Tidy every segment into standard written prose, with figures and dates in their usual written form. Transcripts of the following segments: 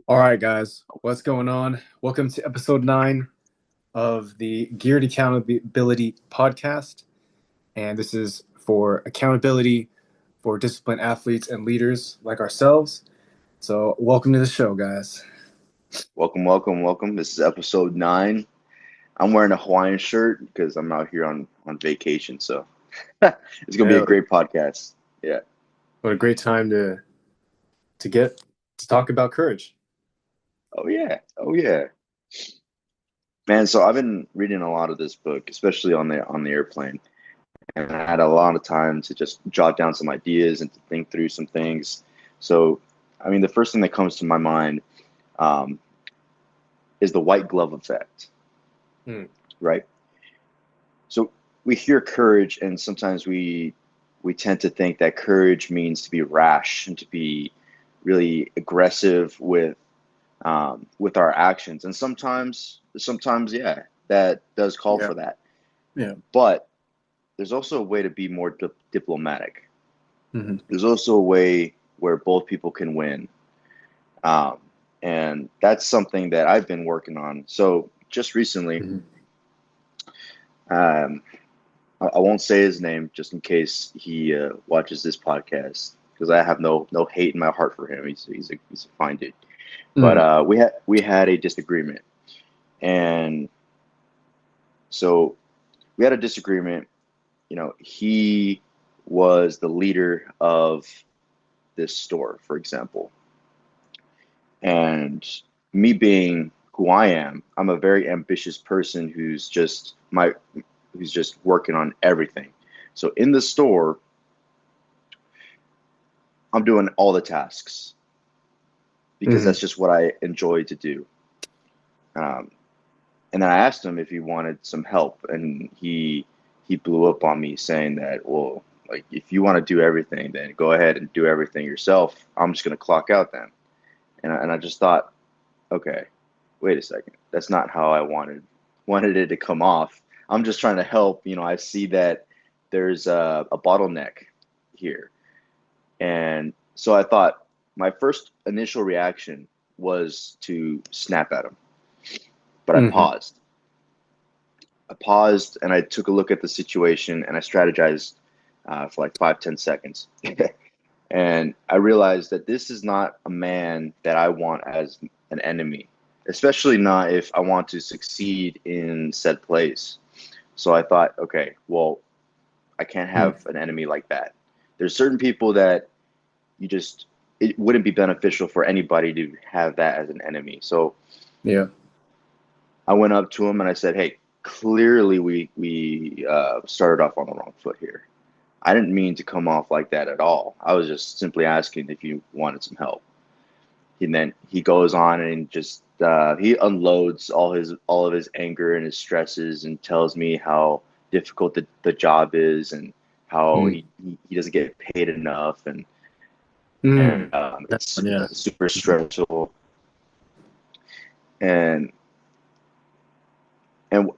All right, guys, what's going on? Welcome to episode 9 of the Geared Accountability podcast. And this is for accountability for disciplined athletes and leaders like ourselves. So, welcome to the show, guys. Welcome, welcome, welcome. This is episode 9. I'm wearing a Hawaiian shirt because I'm out here on vacation. So it's gonna be a Yeah, great podcast. Yeah. what a great time to get to talk about courage. Oh yeah. Oh yeah. Man, so I've been reading a lot of this book, especially on the airplane, and I had a lot of time to just jot down some ideas and to think through some things. So, I mean, the first thing that comes to my mind um, is the white glove effect, Hmm. right? So we hear courage, and sometimes we tend to think that courage means to be rash and to be really aggressive with our actions. And sometimes, yeah, that does call Yeah, for that. yeah. But there's also a way to be more diplomatic. Hmm. There's also a way where both people can win. Um, and that's something that I've been working on. So just recently, Hmm. um, I won't say his name just in case he watches this podcast because I have no hate in my heart for him. He's a fine dude. But Hmm. we had a disagreement, and so we had a disagreement. He was the leader of this store, for example, and me being who I am, I'm a very ambitious person who's just working on everything. So in the store, I'm doing all the tasks because Hmm. that's just what I enjoy to do. Um, and then I asked him if he wanted some help, and he blew up on me saying that, well, like if you want to do everything, then go ahead and do everything yourself. I'm just gonna clock out then. And I just thought, okay, wait a second, that's not how I wanted it to come off. I'm just trying to help. I see that there's a bottleneck here, and so I thought my first initial reaction was to snap at him, but I Hmm. paused. I paused and I took a look at the situation and I strategized for like 5, 10 seconds. And I realized that this is not a man that I want as an enemy, especially not if I want to succeed in said place. So I thought, okay, well, I can't have an enemy like that. There's certain people that it wouldn't be beneficial for anybody to have that as an enemy. So Yeah. I went up to him and I said, "Hey, clearly we started off on the wrong foot here. I didn't mean to come off like that at all. I was just simply asking if you wanted some help." And then he goes on and just he unloads all of his anger and his stresses and tells me how difficult the job is and how Hmm. he doesn't get paid enough and Hmm. That it's one, yeah. super stressful and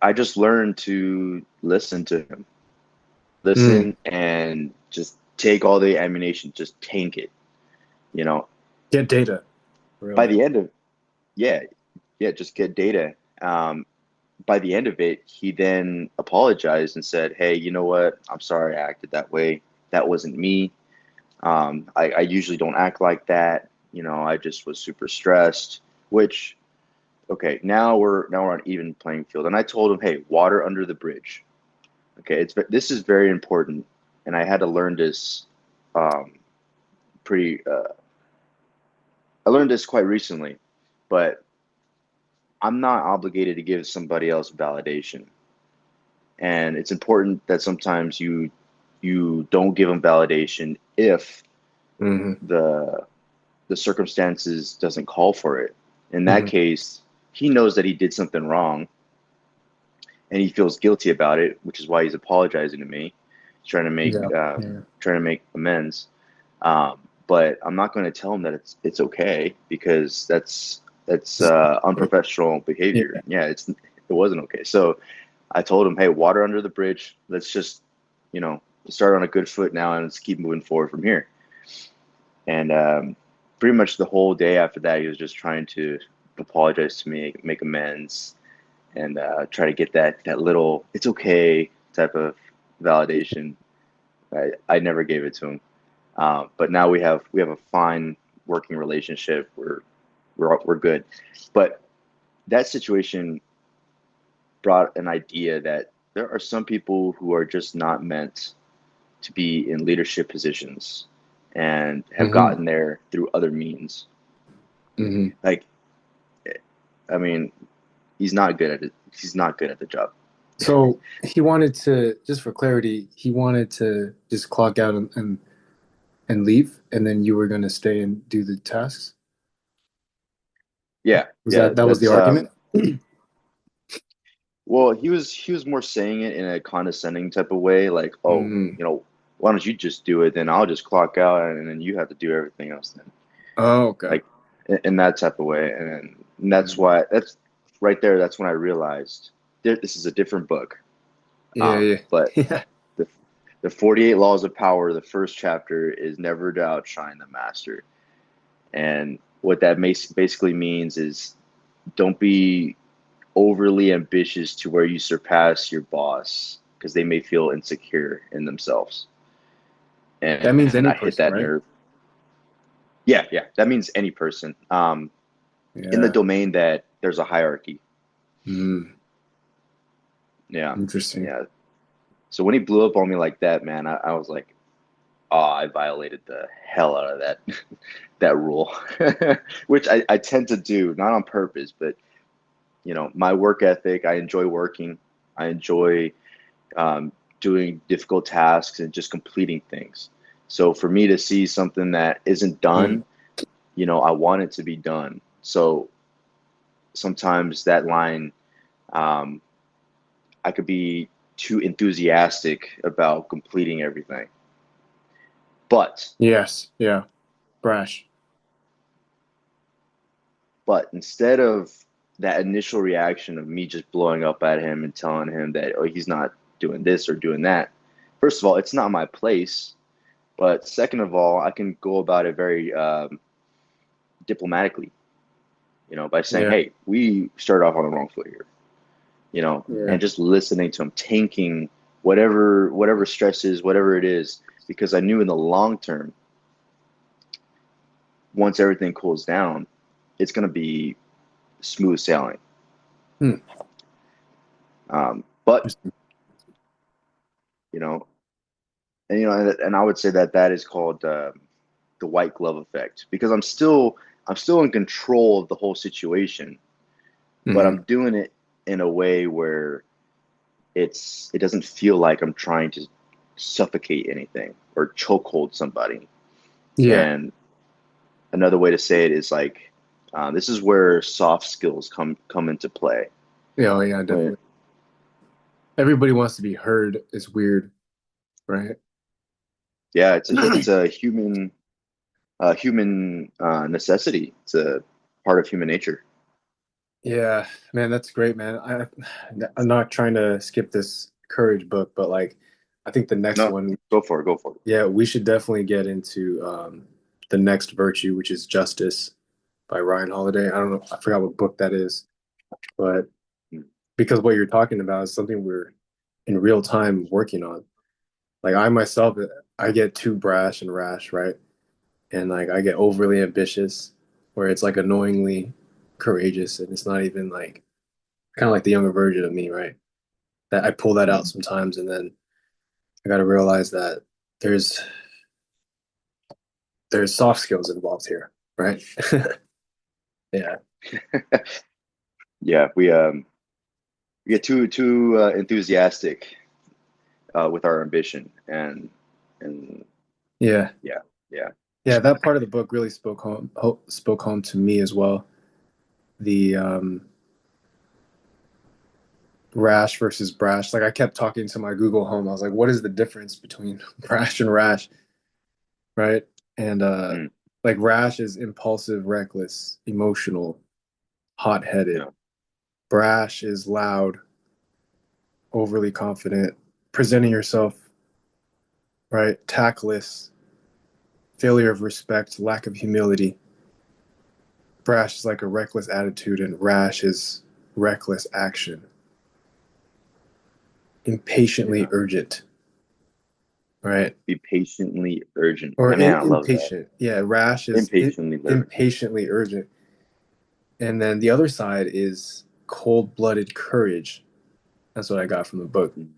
I just learned to listen to him, Hmm. listen and just take all the ammunition, just tank it. You know, Get data, by really. the end of yeah, yeah, just get data. Um, by the end of it, he then apologized and said, "Hey, you know what? I'm sorry I acted that way. That wasn't me. I usually don't act like that. I just was super stressed." Which, okay, now we're on even playing field. And I told him, "Hey, water under the bridge. Okay, this is very important." And I had to learn this um, pretty. I learned this quite recently, but I'm not obligated to give somebody else validation. And it's important that sometimes you don't give them validation if Hmm. the the circumstances doesn't call for it. In that Hmm. case, he knows that he did something wrong and he feels guilty about it, which is why he's apologizing to me, trying to make Yeah. uh, Yeah. trying to make amends. But I'm not going to tell him that it's okay because that's unprofessional behavior. Yeah. Yeah, it wasn't okay. So I told him, hey, water under the bridge. Let's just start on a good foot now and let's keep moving forward from here. And pretty much the whole day after that, he was just trying to apologize to me, make amends, and try to get that little "it's okay" type of validation. I never gave it to him, but now we have a fine working relationship. We're good, but that situation brought an idea that there are some people who are just not meant to be in leadership positions and have Mm-hmm. gotten there through other means. Mm-hmm. Like, I mean, he's not good at it. He's not good at the job. So he wanted to, just for clarity, he wanted to just clock out and leave, and then you were going to stay and do the tasks. Yeah, Was yeah. that was the That's argument? well, he was more saying it in a condescending type of way, like, oh, Mm. why don't you just do it? Then I'll just clock out, and then you have to do everything else. Then, Oh, okay. like, in that type of way, and that's Mm. why that's right there. That's when I realized this is a different book. Yeah, yeah, But yeah, the the 48 Laws of Power, the first chapter is never to outshine the master. And what that basically means is don't be overly ambitious to where you surpass your boss because they may feel insecure in themselves. that means And any I hit person, that right? nerve. Yeah, yeah. That means any person in the Yeah. domain that there's a hierarchy. Mm. Yeah. Interesting. Yeah. So when he blew up on me like that, man, I was like, oh, I violated the hell out of that rule, which I tend to do, not on purpose, but my work ethic. I enjoy working. I enjoy doing difficult tasks and just completing things. So for me to see something that isn't Mm. done, I want it to be done. So sometimes that line, um, I could be too enthusiastic about completing everything. But Yes. Yeah. Brash. But instead of that initial reaction of me just blowing up at him and telling him that, oh, he's not doing this or doing that, first of all, it's not my place. But second of all, I can go about it very diplomatically, by saying, Yeah. hey, we started off on the wrong foot here, Yeah. and just listening to him, tanking whatever stresses, whatever it is, because I knew in the long term, once everything cools down, it's going to be smooth sailing. Hmm. But you know, and I would say that is called the white glove effect because I'm still in control of the whole situation, but Mm-hmm. I'm doing it in a way where it doesn't feel like I'm trying to suffocate anything or chokehold somebody. Yeah. And another way to say it is like this is where soft skills come into play. Yeah. Oh, yeah. When Definitely. Everybody wants to be heard. It's weird, right? Yeah, it's a human necessity. It's a part of human nature. Yeah, man, that's great, man. I'm not trying to skip this courage book, but like, I think the next No, one, go for it. Go for it. yeah, we should definitely get into the next virtue, which is justice by Ryan Holiday. I don't know, I forgot what book that is, but Mm. because what you're talking about is something we're in real time working on. Like I myself, I get too brash and rash, right? And like I get overly ambitious, where it's like annoyingly courageous, and it's not even like kind of like the younger version of me, right? That I pull that out Mm. sometimes, and then I got to realize that there's there's soft skills involved here, right? Yeah, Yeah, we get too enthusiastic with our ambition, and yeah, yeah, yeah. yeah. That part of the book really spoke home to me as well. The rash versus brash. Like I kept talking to my Google Home. I was like, "What is the difference between brash and rash?" Right? And Mm. like rash is impulsive, reckless, emotional, hot-headed. Yeah, Brash is loud, overly confident, presenting yourself right, tactless, failure of respect, lack of humility. brash is like a reckless attitude, and rash is reckless action. Impatiently Yeah. urgent, right? Be patiently urgent. Or Man, I love that. impatient. Yeah, rash is Impatiently urgent. impatiently urgent. And then the other side is cold blooded courage. That's what I got from the book, Mm-hmm.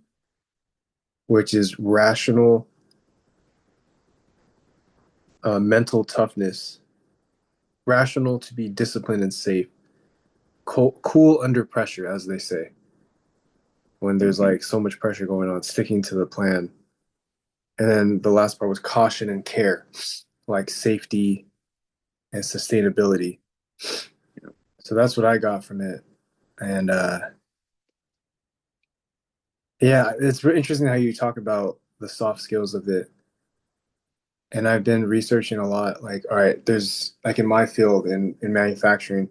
which is rational mental toughness, rational to be disciplined and safe, cool under pressure, as they say, when there's Mm-hmm. like so much pressure going on, sticking to the plan. And then the last part was caution and care, like safety and sustainability. So that's what I got from it. And yeah, it's really interesting how you talk about the soft skills of it. And I've been researching a lot. Like, all right, there's like in my field in manufacturing,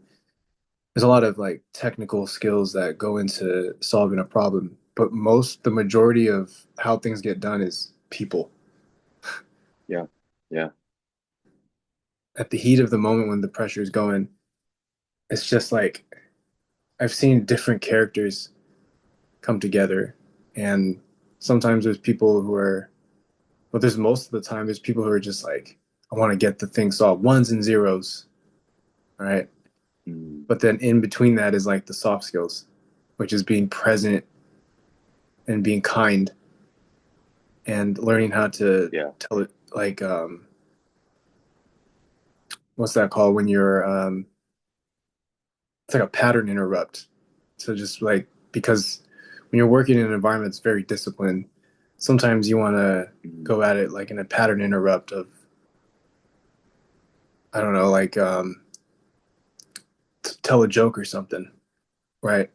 there's a lot of like technical skills that go into solving a problem. But the majority of how things get done is people. Yeah. Yeah. At the heat of the moment when the pressure is going, it's just like I've seen different characters come together. And sometimes there's people who are, but there's most of the time, there's people who are just like, I want to get the thing solved, ones and zeros, right? Mm. But then in between that is like the soft skills, which is being present and being kind and learning how to Yeah. tell it like what's that called when you're it's like a pattern interrupt. So just like because when you're working in an environment that's very disciplined, sometimes you want to Mm. go at it like in a pattern interrupt of I don't know like tell a joke or something, right?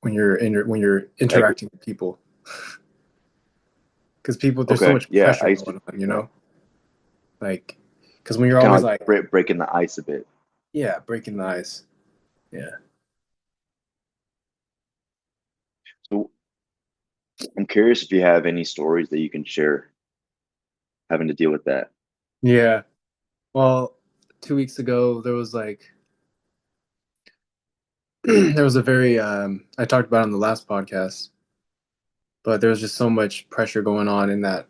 When you're Like, interacting with people, because people there's so okay. much Yeah. pressure going on, Yeah. like because when you're Kind always of like like breaking the ice a bit. yeah breaking the ice, yeah. So I'm curious if you have any stories that you can share having to deal with that. Yeah. Well, 2 weeks ago there was like there was a very I talked about it on the last podcast, but there was just so much pressure going on in that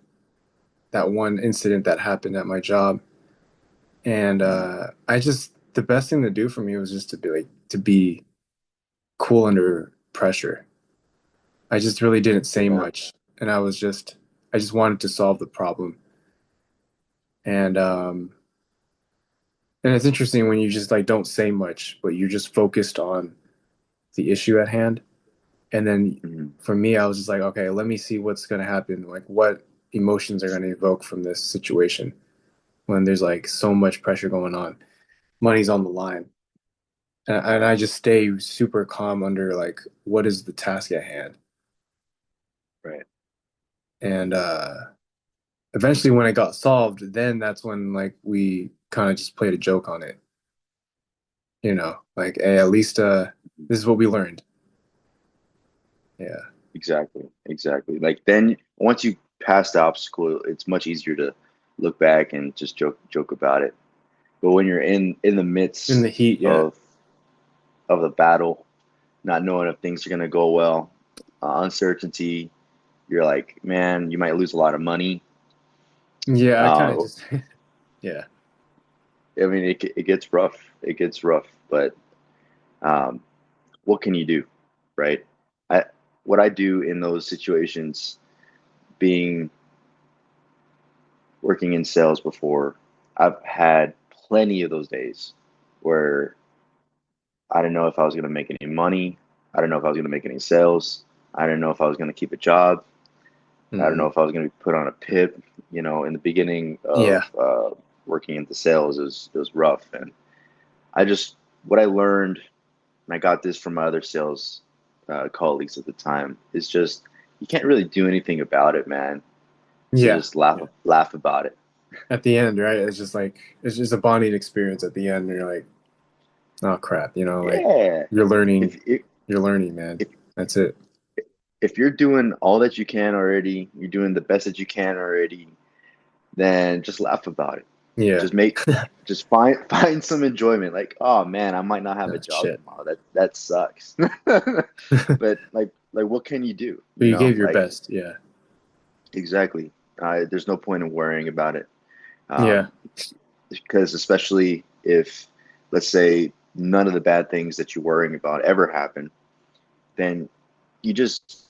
one incident that happened at my job, and Mm. I just the best thing to do for me was just to be cool under pressure. I just really didn't say Yeah. much, and I just wanted to solve the problem, and and it's interesting when you just like don't say much, but you're just focused on the issue at hand. And then Mm. for me, I was just like, okay, let me see what's going to happen. Like, what emotions are going to evoke from this situation when there's like so much pressure going on, money's on the line. And I just stay super calm under like, what is the task at hand? Right. And eventually, when it got solved, then that's when like we kind of just played a joke on it, like, hey, at least this is what we learned. Yeah. Exactly. Exactly. Like then once you pass the obstacle, it's much easier to look back and just joke about it. But when you're in the In the midst heat, yeah. of the battle, not knowing if things are gonna go well, uncertainty, you're like, man, you might lose a lot of money. Yeah, I kind of Uh, just, yeah. I mean, it gets rough. It gets rough. But um, what can you do, right? I what I do in those situations, being working in sales before, I've had plenty of those days where I didn't know if I was going to make any money. I didn't know if I was going to make any sales. I didn't know if I was going to keep a job. I don't know Hmm. if I was going to be put on a PIP. In the beginning Yeah. of working into sales, it was rough. And I just, what I learned, and I got this from my other sales colleagues at the time, is just, you can't really do anything about it, man. So Yeah. just laugh about it. At the end, right? It's just like it's just a bonding experience at the end. And you're like, oh crap, like Yeah. you're If, learning, if, you're learning, man. if That's it. if you're doing all that you can already, you're doing the best that you can already, then just laugh about it. Yeah. Just make just find some enjoyment. Like, oh man, I might not have a Oh, job shit. tomorrow. That sucks. But like what can you do? But You you know, gave your like best. Yeah. exactly. There's no point in worrying about it. Yeah. Um, because especially if, let's say, none of the bad things that you're worrying about ever happen, then you just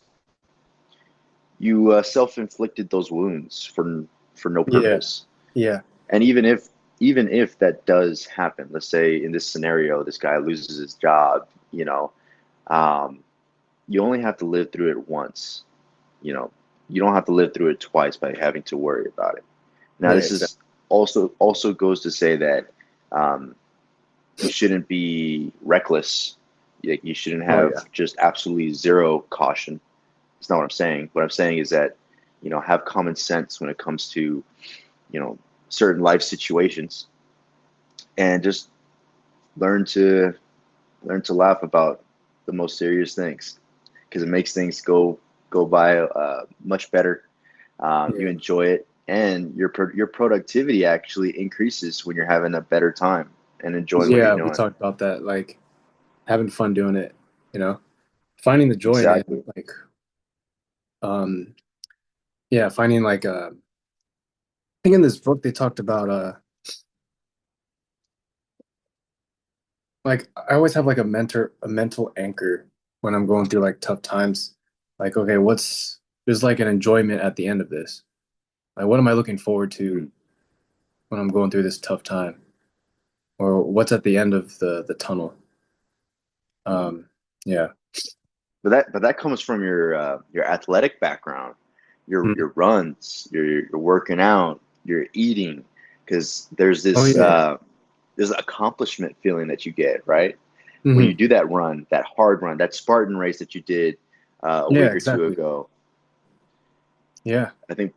you self-inflicted those wounds for no Yeah. purpose. Yeah. And even if that does happen, let's say in this scenario, this guy loses his job, um, you only have to live through it once. You know, you don't have to live through it twice by having to worry about it. Now, Right. this Exactly. is also goes to say that um, you shouldn't be reckless. You shouldn't Oh, yeah. have just absolutely zero caution. It's not what I'm saying. What I'm saying is that, have common sense when it comes to, you know, certain life situations, and just learn to learn to laugh about the most serious things, because it makes things go by much better. You Yeah. enjoy it, and your productivity actually increases when you're having a better time and enjoying what you're Yeah. We doing. talked about that. Like having fun doing it, you know, finding the joy in it. Exactly. Like, um, yeah, finding like, I think in this book they talked about, like I always have like a mental anchor when I'm going through like tough times. Like, okay, there's like an enjoyment at the end of this. Like, what am I looking forward to Mm. when I'm going through this tough time? Or what's at the end of the tunnel? Yeah. But that comes from your athletic background, Mm. your runs, your working out, your eating, because Oh yeah. there's an accomplishment feeling that you get, right? When you Hmm. do that run, that hard run, that Spartan race that you did a Yeah, week or two exactly. ago. Yeah. I think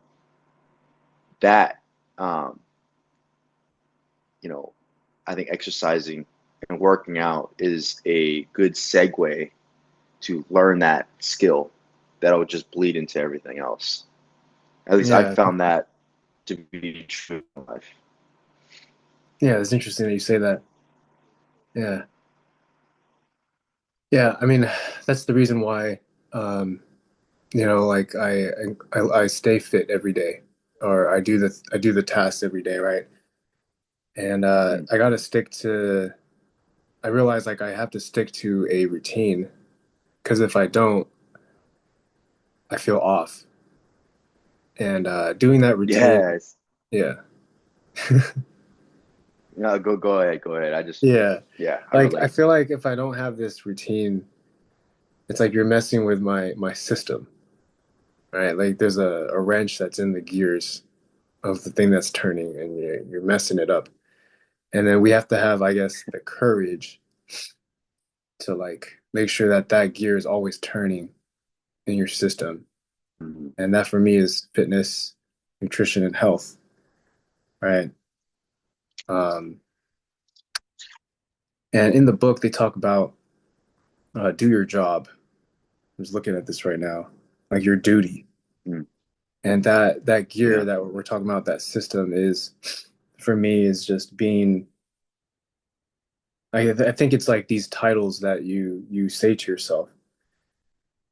that um, you know, I think exercising and working out is a good segue to learn that skill that'll just bleed into everything else. At least I Yeah. found that to be true in life. Yeah, it's interesting that you say that. Yeah. Yeah, I mean, that's the reason why like I stay fit every day, or I do the tasks every day, right? And Mm. I gotta stick to. I realize like I have to stick to a routine because if I don't, I feel off. And doing that routine, Yes. yeah, No, go ahead, go ahead. yeah. Yeah, I Like I relate. feel like if I don't have this routine, it's like you're messing with my system, right? Like there's a wrench that's in the gears of the thing that's turning, and you're messing it up. And then we have to have, I guess, the courage to like make sure that that gear is always turning in your system. Mhm. And that for me is fitness, nutrition, and health, right? Um, and in the book, they talk about do your job. I'm just looking at this right now, like your duty. Mm. And that gear Yeah. that we're talking about, that system is, for me, is just being. I think it's like these titles that you say to yourself,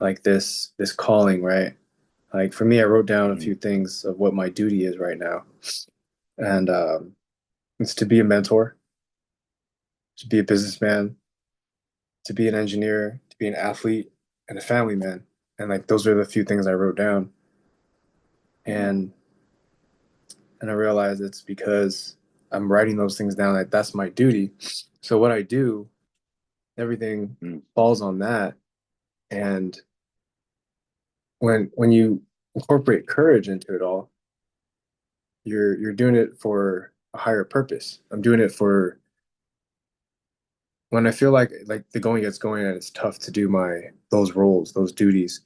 like this calling, right? Like for me, I wrote down a Mhm. few things of what my duty is right now, and it's to be a mentor, to be a businessman, to be an engineer, to be an athlete, and a family man. And like those are the few things I wrote down, Mhm. and I realized it's because I'm writing those things down. Like that's my duty. So what I do, everything Mm. falls on that. And when you incorporate courage into it all, you're doing it for a higher purpose. I'm doing it for when I feel like the going gets going and it's tough to do my those roles, those duties.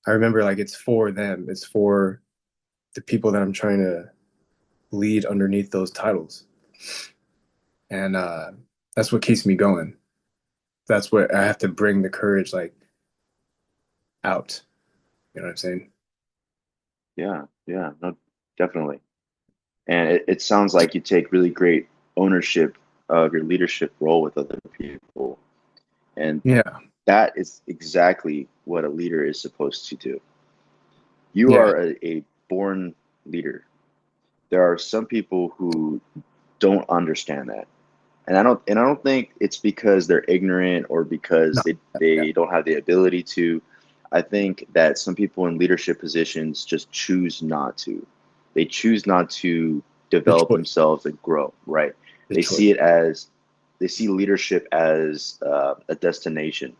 I remember like it's for them. It's for the people that I'm trying to lead underneath those titles. And that's what keeps me going. That's what I have to bring the courage like out. You know what I'm saying? Yeah, yeah, no, definitely. And it sounds like you take really great ownership of your leadership role with other people. And Yeah. that is exactly what a leader is supposed to do. You Yeah. are a born leader. There are some people who don't understand that. And I don't think it's because they're ignorant or No. because they, Yeah. they don't have the ability to. I think that some people in leadership positions just choose not to. They choose not to The develop choice. themselves and grow, right? The They choice. see it as they see leadership as a destination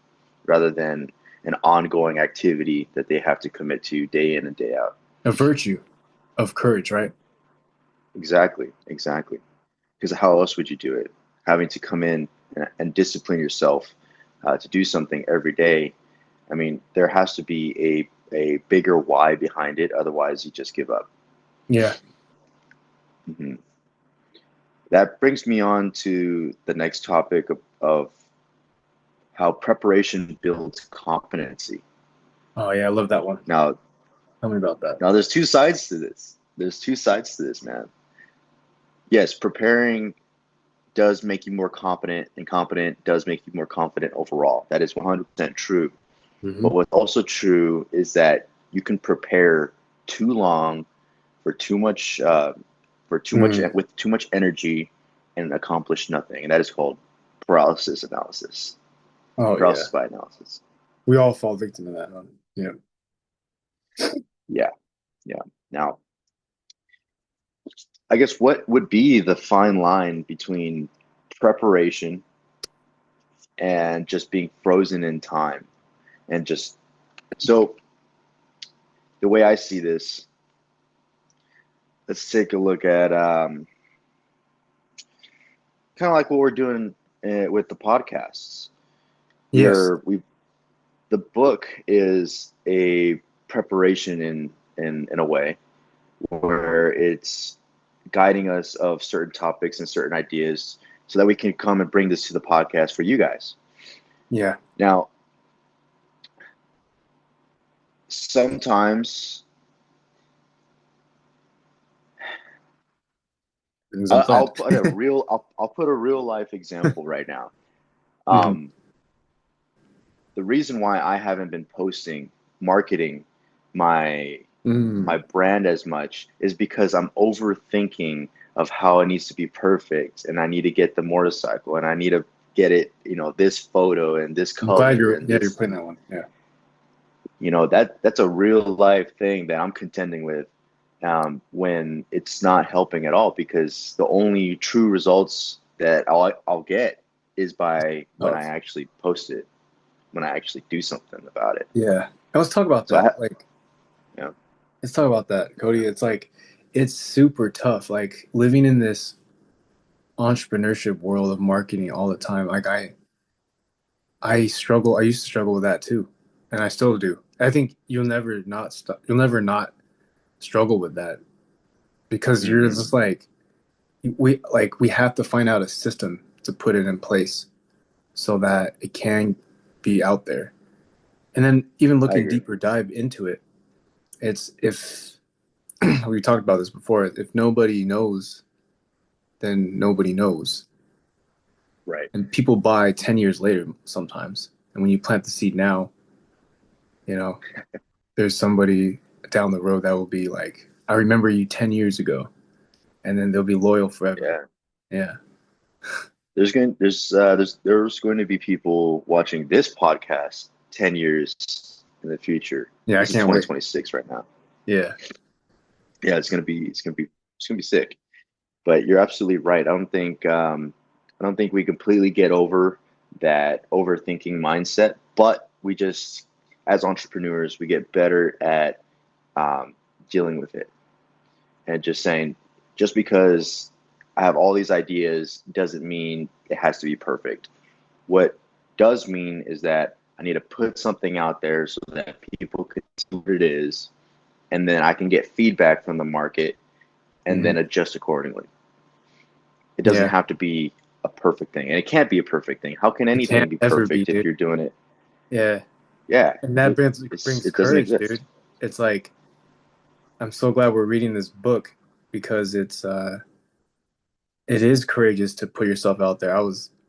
rather than an ongoing activity that they have to commit to day in and day out. A virtue of courage, right? Exactly, exactly. Because how else would you do it? Having to come in and discipline yourself to do something every day. I mean, there has to be a bigger why behind it. Otherwise, you just give up. Yeah. Hmm. That brings me on to the next topic of how preparation builds competency. Oh yeah, I love that one. Now, Tell me about that. now there's two sides to this. There's two sides to this, man. Yes, preparing does make you more competent, and competent does make you more confident overall. That is 100% true. Hmm. But what's also true is that you can prepare too long for too much, Mm. with too much energy and accomplish nothing, and that is called paralysis analysis, Oh yeah. paralysis by analysis. We all fall victim to that. Huh? Yeah. Yeah, yeah. Now, I guess what would be the fine line between preparation and just being frozen in time, and just so the way I see this, let's take a look at kind of like what we're doing with the podcasts. Yes. We The book is a preparation in a way where it's guiding us of certain topics and certain ideas so that we can come and bring this to the podcast for you guys. Yeah. Now, sometimes Things unplanned. I'll put a real life example right now. Hmm. Um, the reason why I haven't been posting marketing my my Mm. brand as much is because I'm overthinking of how it needs to be perfect, and I need to get the motorcycle, and I need to get it, this photo and this I'm glad color you're and yeah you're this, putting that one. Yeah. that's a real life thing that I'm contending with, when it's not helping at all, because the only true results that I'll get is by when I Tough. actually post it, when I actually do something about it. Yeah. Now let's talk about So that. Like, you know, let's talk about that, Cody. It's like it's super tough. Like living in this entrepreneurship world of marketing all the time. Like I struggle. I used to struggle with that too, and I still do. I think you'll never not struggle with that because you're hmm just like we have to find out a system to put it in place so that it can be out there. And then even I looking agree. deeper dive into it, it's if we talked about this before, if nobody knows, then nobody knows. Right. And people buy 10 years later sometimes. And when you plant the seed now, you know, there's somebody down the road that will be like, I remember you 10 years ago. And then they'll be loyal forever. Yeah. Yeah. There's going to be people watching this podcast 10 years in the future. Yeah. I This is can't wait. 2026 right now. Yeah. Yeah, it's gonna be sick. But you're absolutely right. I don't think we completely get over that overthinking mindset, but we just, as entrepreneurs, we get better at um, dealing with it, and just saying, just because I have all these ideas doesn't mean it has to be perfect. What does mean is that I need to put something out there so that people can see what it is, and then I can get feedback from the market and Hmm. then adjust accordingly. It doesn't Yeah. have to be a perfect thing, and it can't be a perfect thing. How can It anything can't be ever be, perfect if dude. you're doing it? Yeah. Yeah, And that brings it doesn't courage, exist. dude. It's like, I'm so glad we're reading this book because it is courageous to put yourself out there. I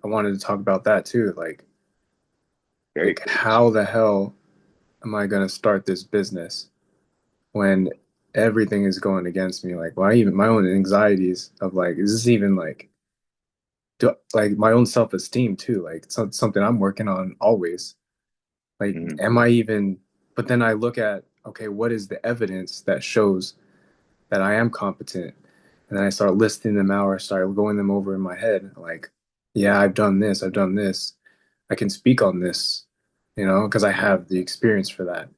wanted to talk about that too. Very Like courageous. how the hell am I gonna start this business when everything is going against me? Like, why even my own anxieties of like, is this even like my own self-esteem too? Like it's something I'm working on always. Like, Hmm. am I even? But then I look at, okay, what is the evidence that shows that I am competent? And then I start listing them out or start going them over in my head. Like, yeah, I've done this, I've done this. I can speak on this, because I have the experience for that.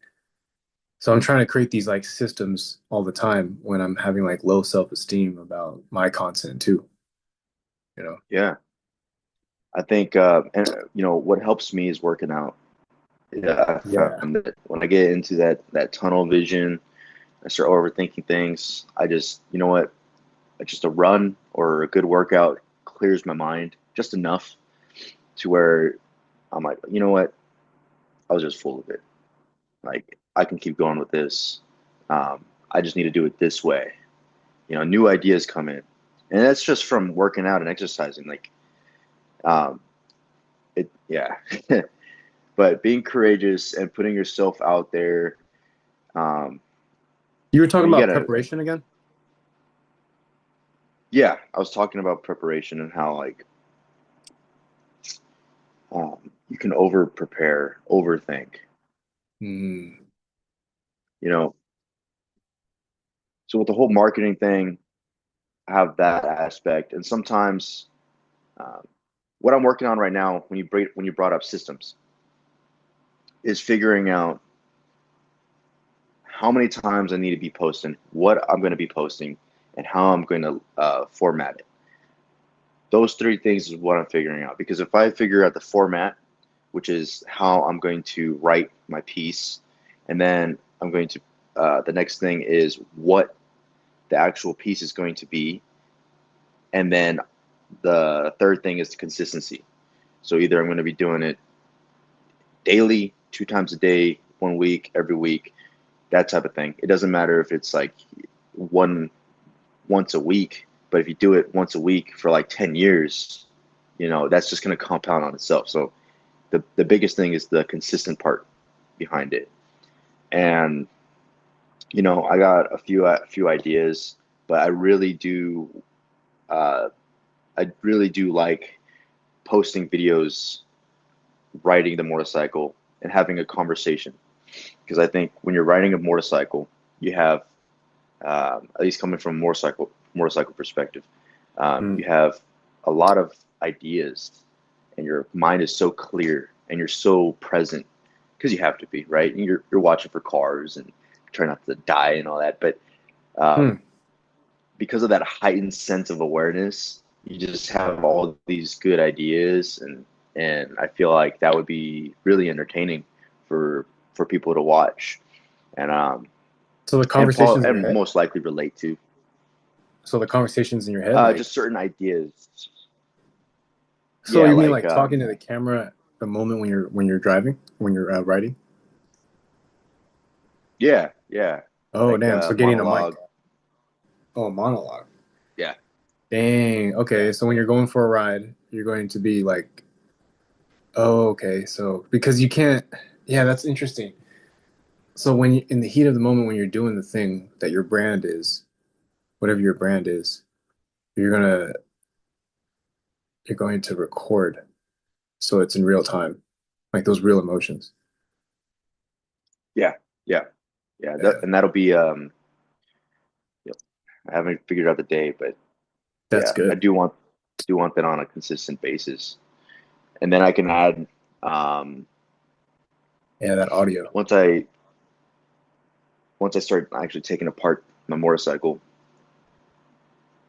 So I'm trying to create these like systems all the time when I'm having like low self-esteem about my content too, you know? Yeah, I think, and what helps me is working out. Yeah, I Yeah. found that when I get into that tunnel vision, I start overthinking things. I just, just a run or a good workout clears my mind just enough to where I'm like, you know what? I was just full of it. Like I can keep going with this. I just need to do it this way. New ideas come in, and that's just from working out and exercising. Like, um, yeah. But being courageous and putting yourself out there, um, You were talking you about gotta. preparation again? Yeah, I was talking about preparation and how like you can over prepare, overthink. Mm. You know, so with the whole marketing thing, I have that aspect, and sometimes um, what I'm working on right now, when you brought up systems, is figuring out how many times I need to be posting, what I'm going to be posting, and how I'm going to format it. Those three things is what I'm figuring out. Because if I figure out the format, which is how I'm going to write my piece, and then I'm going to the next thing is what the actual piece is going to be, and then the third thing is the consistency. So either I'm going to be doing it daily, 2 times a day, 1 week, every week, that type of thing. It doesn't matter if it's like one once a week, but if you do it once a week for like 10 years, that's just going to compound on itself. So the biggest thing is the consistent part behind it. And I got a few ideas, but uh, I really do like posting videos, riding the motorcycle, and having a conversation. Because I think when you're riding a motorcycle, you have at least coming from a motorcycle perspective, you Mm. have a lot of ideas, and your mind is so clear, and you're so present because you have to be right. And you're watching for cars and trying not to die and all that, but um, Mm. because of that heightened sense of awareness, you just have all these good ideas, and I feel like that would be really entertaining for people to watch, and So the and Paul conversations in your and head? most likely relate to. So the conversations in your head, like, Just certain ideas. so Yeah, you mean like like talking to the camera the moment when you're driving, when you're riding? yeah, yeah, Oh, like damn. So getting a mic. monologue. Oh, a monologue. Yeah, Dang. yeah, Okay. So when you're going for a ride, you're going to be like, oh, okay. So because you can't, yeah, that's interesting. So when you, in the heat of the moment, when you're doing the thing that your brand is, whatever your brand is, you're gonna you're going to record, so it's in real time, like those real emotions. yeah, yeah, yeah. Yeah, And that'll be yep, I haven't figured out the day, but that's yeah, I good. do want that on a consistent basis, and then I can add Yeah, that audio. once I start actually taking apart my motorcycle,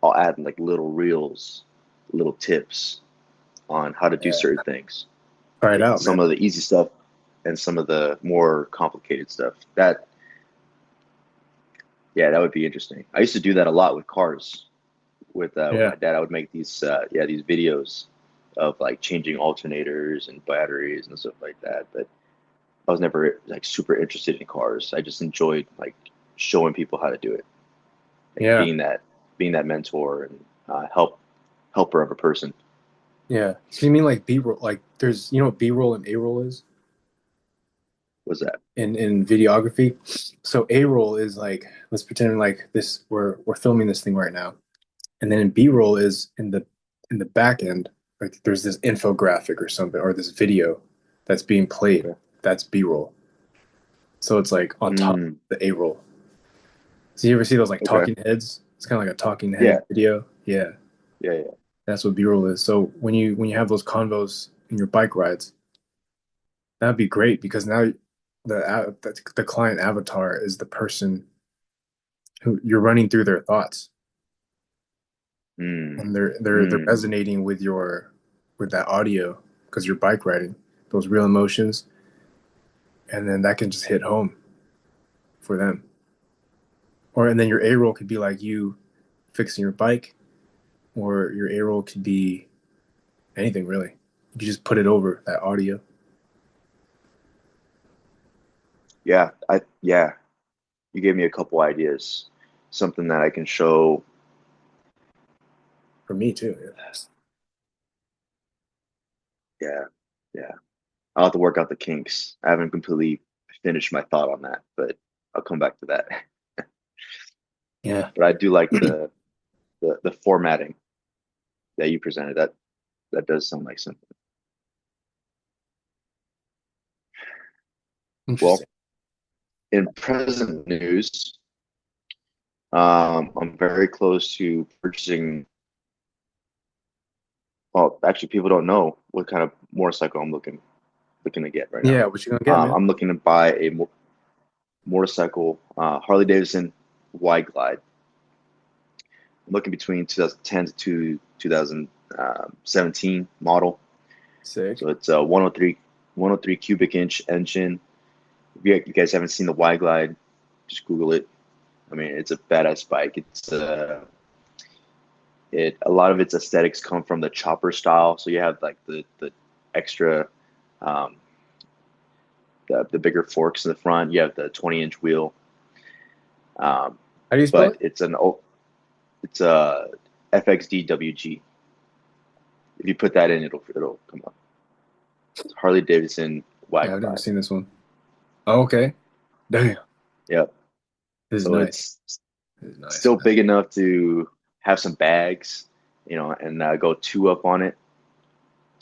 I'll add like little reels, little tips on how to do Yeah, certain things, try it like out, some man. of the easy stuff and some of the more complicated stuff. Yeah, that would be interesting. I used to do that a lot with cars. With Yeah. my dad, I would make these videos of like changing alternators and batteries and stuff like that. But I was never like super interested in cars. I just enjoyed like showing people how to do it, like Yeah. being that. being that mentor and helper of a person. Yeah. So you mean like B-roll? Like there's, you know what B-roll and A-roll is What's that? in videography? So A-roll is like, let's pretend like this, we're filming this thing right now. And then in B-roll is in the back end, like there's this infographic or something, or this video that's being played. Okay. That's B-roll. So it's like on top Mm, of the A-roll. So you ever see those like okay. talking heads? It's kind of like a talking head Yeah. video. Yeah, Yeah. Yeah. that's what B-roll is. So when you have those convos in your bike rides, that'd be great because now the client avatar is the person who you're running through their thoughts, Mm, and they're mm. resonating with your with that audio because you're bike riding those real emotions, and then that can just hit home for them. Or and then your A roll could be like you fixing your bike, or your A roll could be anything really. You just put it over that audio. Yeah. You gave me a couple ideas. Something that I can show. For me too. Yes. Yeah. Yeah. I'll have to work out the kinks. I haven't completely finished my thought on that, but I'll come back to that. Yeah. But I do like the formatting that you presented. That does sound like something. Interesting. Well, in present news, I'm very close to purchasing. Well, actually, people don't know what kind of motorcycle I'm looking to get right now. Yeah, what you gonna get, man? I'm looking to buy a motorcycle, Harley Davidson Wide Glide. I'm looking between 2010 to 2017 model. Sick. So it's a 103 cubic inch engine. If you guys haven't seen the Wide Glide, just Google it. I mean, it's a badass bike. A lot of its aesthetics come from the chopper style. So you have like the extra, um, the bigger forks in the front. You have the 20-inch wheel. Um, How do you spell but it? it's a FXDWG. If you put that in, it'll come up. It's Harley Davidson Yeah, Wide I've never Glide. seen this one. Oh, okay. Damn. Yep. This is So nice. it's This is nice, still man. big enough to have some bags, and go two up on it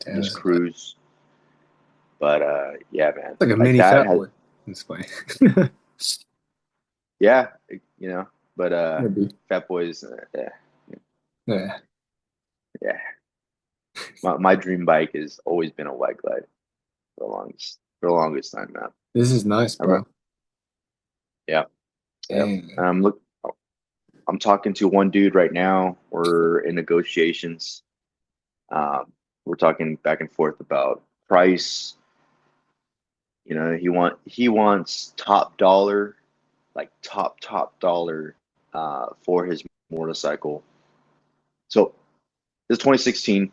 and Damn, just this is nice. cruise. But yeah, man, It's like a like mini that fat has, boy. It's funny. yeah, you know. But Maybe. Fat Boys, yeah, Yeah. yeah. My dream bike has always been a White Glide for the longest time now. This is nice, I remember, bro. yeah, yeah. Dang. I'm talking to one dude right now. We're in negotiations. Um, we're talking back and forth about price. He wants top dollar, like top dollar, for his motorcycle. So this 2016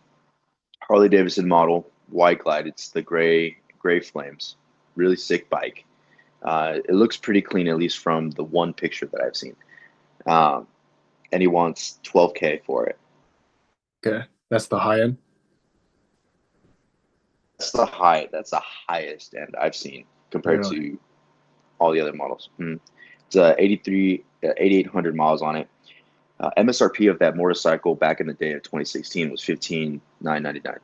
Harley Davidson model Wide Glide. It's the gray flames. Really sick bike. It looks pretty clean, at least from the one picture that I've seen. Um, and he wants 12K for it. Okay. That's the high end. That's the highest end I've seen compared Really? to all the other models. It's 8,800 miles on it. MSRP of that motorcycle back in the day of 2016 was 15,999.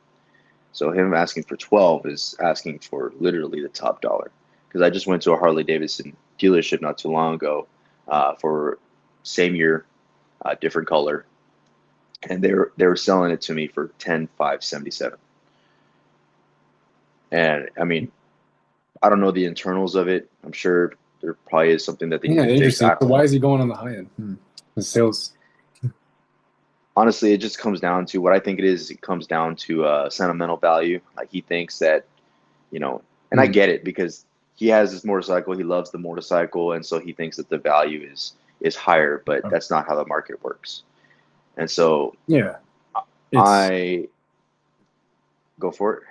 So him asking for 12 is asking for literally the top dollar. Because I just went to a Harley Davidson dealership not too long ago, for same year, different color, and they were selling it to me for 10,577. And I mean, I don't know the internals of it. I'm sure there probably is something that they need Yeah, to fix. interesting. I So don't why know. is he going on the high end? The sales. Honestly, it just comes down to what I think it is. It comes down to sentimental value. Like he thinks that, and I Hmm. get it because he has this motorcycle. He loves the motorcycle, and so he thinks that the value is higher. But that's not how the market works. And so Yeah. It's I go for it.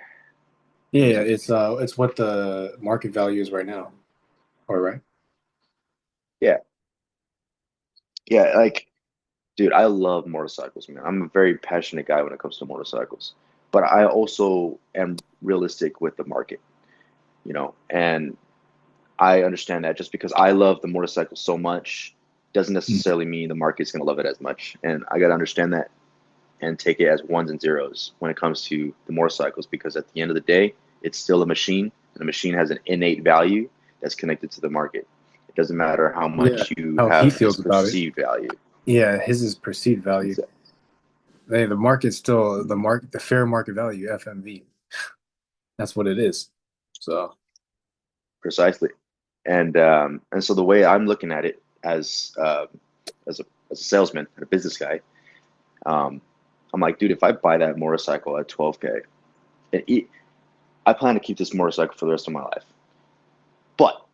yeah, it's what the market value is right now. All right. Yeah, yeah. Like Dude, I love motorcycles, man. I'm a very passionate guy when it comes to motorcycles, but I also am realistic with the market, and I understand that just because I love the motorcycle so much doesn't Mm. necessarily mean the market's going to love it as much. And I got to understand that and take it as ones and zeros when it comes to the motorcycles, because at the end of the day, it's still a machine, and a machine has an innate value that's connected to the market. It doesn't matter how Yeah, much you how he have as feels about it. perceived value. Yeah, his is perceived value. Hey, the market's still the fair market value, FMV. That's what it is. So, Precisely. And so the way I'm looking at it as a salesman and a business guy, um, I'm like, dude, if I buy that motorcycle at 12K, I plan to keep this motorcycle for the rest of my life. But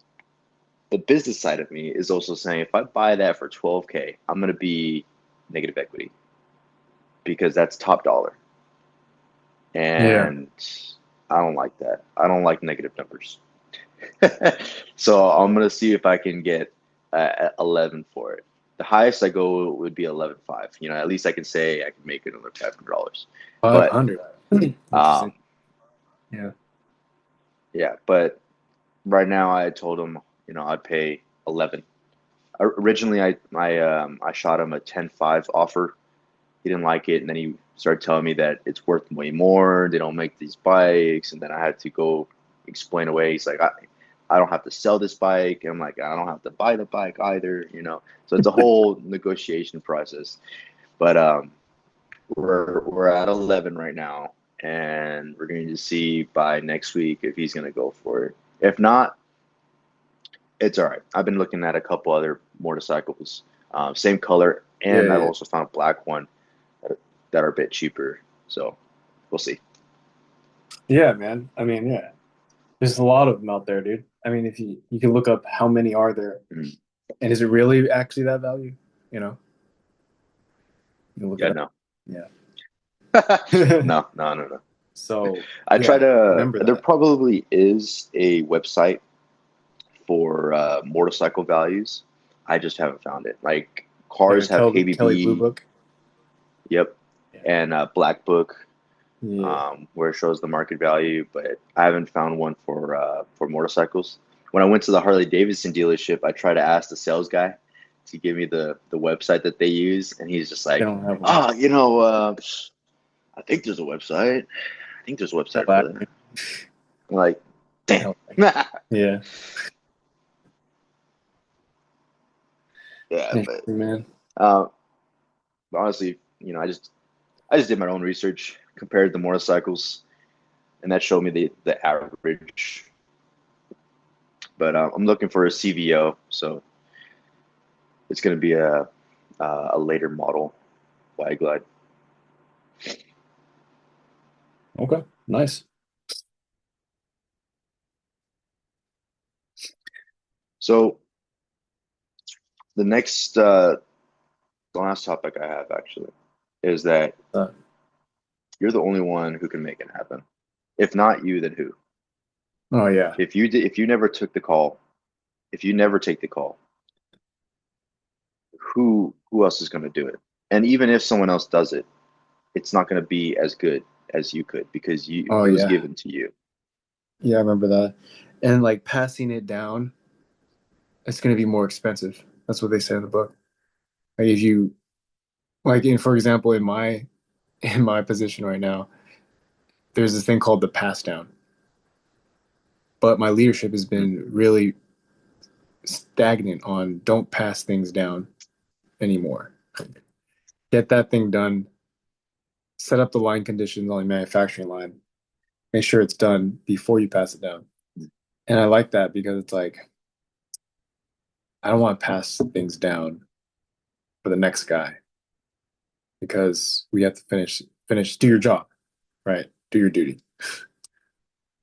the business side of me is also saying, if I buy that for 12K, I'm going to be negative equity because that's top dollar. yeah. And I don't like that. I don't like negative numbers. So I'm going to see if I can get 11 for it. The highest I go would be 11.5. At least I can say I can make another $500. But 500. Interesting. um, Yeah. yeah, but right now I told him, I'd pay 11. Originally, I shot him a 10.5 offer. He didn't like it, and then he started telling me that it's worth way more. They don't make these bikes, and then I had to go explain away. He's like, I don't have to sell this bike. And I'm like, I don't have to buy the bike either. So it's a whole negotiation process. But we're at 11 right now, and we're going to see by next week if he's going to go for it. If not, it's all right. I've been looking at a couple other motorcycles, same color, Yeah, and I've yeah. also found a black one that are a bit cheaper. So we'll see. Yeah, man. I mean, yeah. There's a lot of them out there, dude. I mean, if you can look up how many are there, Mm. and is it really actually that value? You know, you can look Yeah, it up. no. Yeah. No, no, no, no. So, I try yeah, to. remember There that. probably is a website for motorcycle values. I just haven't found it. Like cars have Kelly Blue ABB, Book. yep, Yeah. and Black Book, Yeah. where it shows the market value, but I haven't found one for motorcycles. When I went to the Harley Davidson dealership, I tried to ask the sales guy to give me the website that they use, and he's just They like, don't have one. "Ah, I think there's a website. I think there's a They website for laugh. that." I'm like, damn. Yeah. Yeah, but Interesting, man. uh, honestly, I just did my own research, compared the motorcycles, and that showed me the average. But I'm looking for a CVO, so it's going to be a later model wide glide. Okay. Nice. So the last topic I have actually is that Uh, you're the only one who can make it happen. If not you, then who? oh yeah. If you never took the call, if you never take the call, who else is going to do it? And even if someone else does it, it's not going to be as good as you could because Oh it was yeah. given to you. Yeah, I remember that. And like passing it down, it's going to be more expensive. That's what they say in the book. Like if you for example, in my position right now, there's this thing called the pass down. But my leadership has Mm. been really stagnant on don't pass things down anymore. Get that thing done, set up the line conditions on the manufacturing line, make sure it's done before you pass it down. And I like that because it's like I don't want to pass things down for the next guy because we have to do your job, right? Do your duty.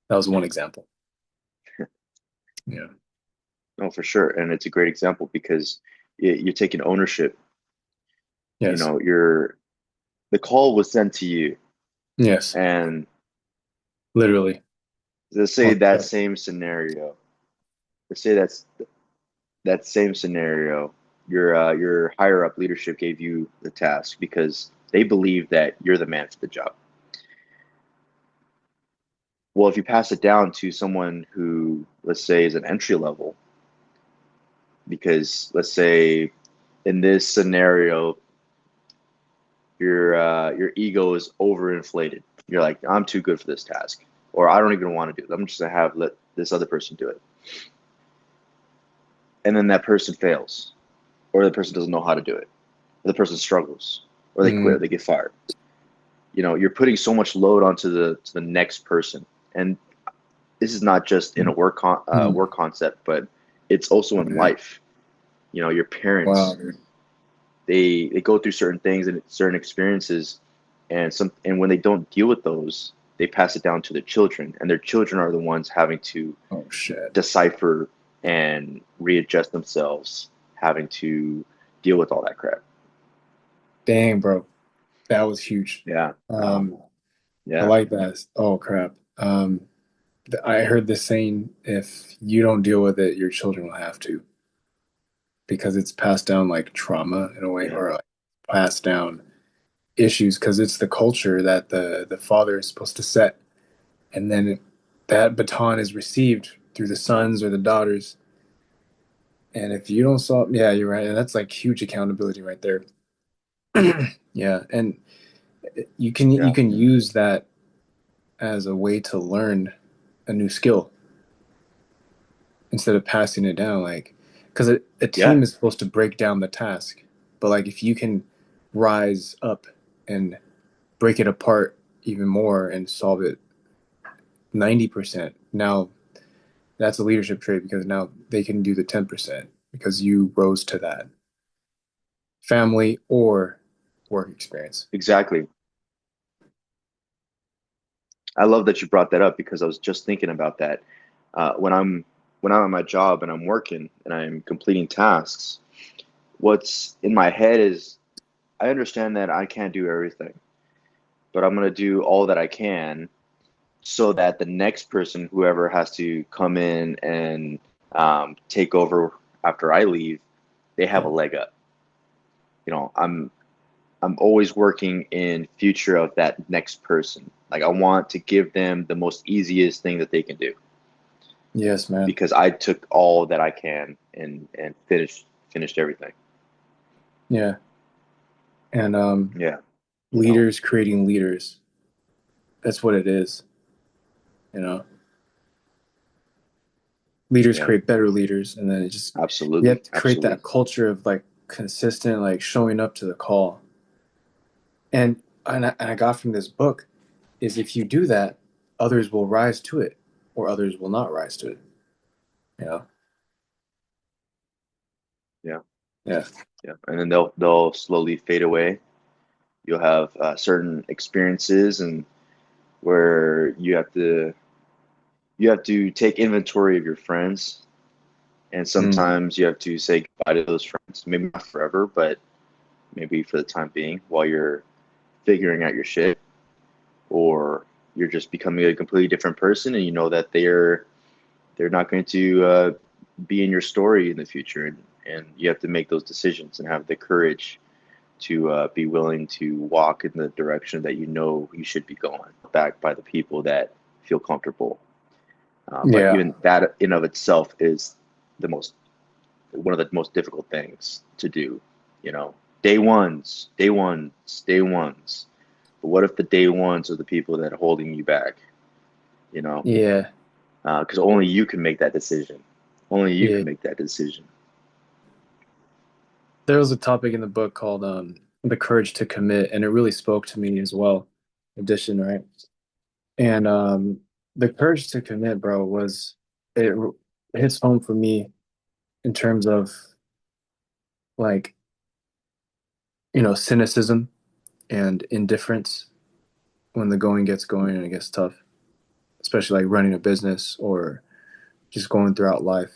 That was one example. Yeah. No, for sure, and it's a great example because you're taking ownership. Yes. The call was sent to you, Yes. and Literally. let's say Oh, that yeah. same scenario. Let's say that same scenario. your higher up leadership gave you the task because they believe that you're the man for the job. Well, if you pass it down to someone who, let's say, is an entry level, because let's say in this scenario, your ego is overinflated. You're like, I'm too good for this task, or I don't even want to do it. I'm just gonna have let this other person do it, and then that person fails, or the person doesn't know how to do it, or the person struggles, or they quit, or Mm, they get fired. You're putting so much load onto the next person, and this is not just in a mm. work concept, but it's also in Okay. life. Your Wow, parents, dude. they go through certain things and certain experiences, and when they don't deal with those, they pass it down to their children, and their children are the ones having to Oh shit. decipher and readjust themselves, having to deal with all that crap. Dang, bro. That was huge. Yeah. Um, I Yeah. like that. Oh crap. I heard this saying, if you don't deal with it, your children will have to, because it's passed down like trauma in a way, Yeah. or like passed down issues, because it's the culture that the father is supposed to set, and then that baton is received through the sons or the daughters. And if you don't solve, yeah, you're right. And that's like huge accountability right there. Yeah, and you Yeah. can use that as a way to learn a new skill instead of passing it down. Like, because a Yeah. team is supposed to break down the task, but like if you can rise up and break it apart even more and solve it 90%, now that's a leadership trait, because now they can do the 10% because you rose to that family or work experience. Exactly. I love that you brought that up because I was just thinking about that. When I'm at my job and I'm working and I'm completing tasks, what's in my head is I understand that I can't do everything, but I'm gonna do all that I can so that the next person, whoever has to come in and take over after I leave, they have a leg up. I'm always working in future of that next person. Like I want to give them the most easiest thing that they can do Yes, man. because I took all that I can and finished everything. Yeah. And Yeah, you know. leaders creating leaders. That's what it is, you know. Leaders Yeah, create better leaders, and then it just, you absolutely, have to create absolutely. that culture of like consistent, like showing up to the call. And I got from this book is, if you do that, others will rise to it, or others will not rise to it. You know? Yeah, Yeah. yeah. And then they'll slowly fade away. You'll have certain experiences and where you have to take inventory of your friends, and Mm. sometimes you have to say goodbye to those friends. Maybe not forever, but maybe for the time being, while you're figuring out your shit, or you're just becoming a completely different person, and you know that they're not going to be in your story in the future, and you have to make those decisions and have the courage to be willing to walk in the direction that you know you should be going, backed by the people that feel comfortable. But Yeah. even that in of itself is the most one of the most difficult things to do. You know, day ones. But what if the day ones are the people that are holding you back? You know, Yeah. because only you can make that decision. Only you Yeah. can make that decision. There was a topic in the book called the courage to commit, and it really spoke to me as well. Addition, right? And the courage to commit, bro, was, it hits home for me in terms of like, cynicism and indifference when the going gets going and it gets tough, especially like running a business or just going throughout life,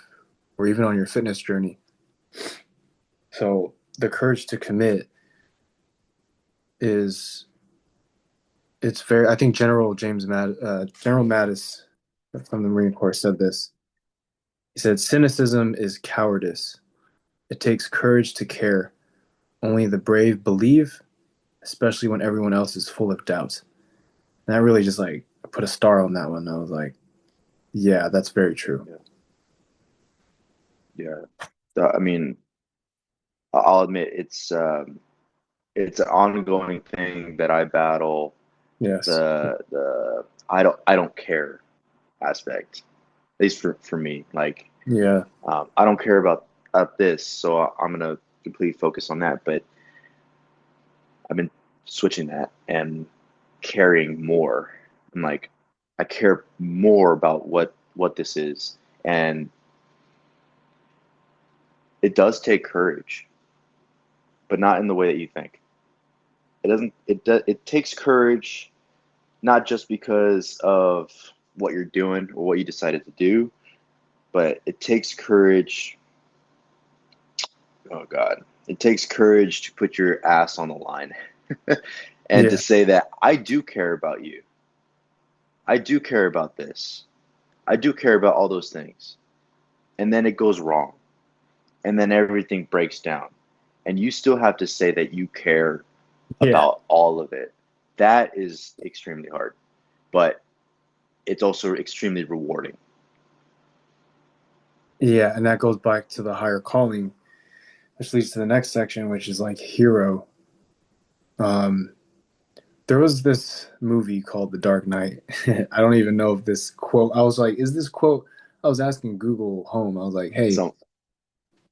or even on your fitness journey. So the courage to commit is, it's very, I think General Mattis from the Marine Corps said this. He said, cynicism is cowardice. It takes courage to care. Only the brave believe, especially when everyone else is full of doubt. And I really just like put a star on that one. I was like, yeah, that's very true. Yeah. I mean, I'll admit it's an ongoing thing that I battle. Yes. The I don't care aspect, at least for me. Like, Yeah. I don't care about this, so I'm gonna completely focus on that. But I've been switching that and caring more. I'm like, I care more about what this is, and it does take courage, but not in the way that you think. It doesn't. It takes courage, not just because of what you're doing or what you decided to do, but it takes courage. Oh God, it takes courage to put your ass on the line and to Yeah. say that I do care about you. I do care about this. I do care about all those things. And then it goes wrong. And then everything breaks down. And you still have to say that you care Yeah. about all of it. That is extremely hard, but it's also extremely rewarding. Yeah. And that goes back to the higher calling, which leads to the next section, which is like hero. Um, there was this movie called The Dark Knight. I don't even know if this quote, I was like, is this quote? I was asking Google Home, I was like, hey, So,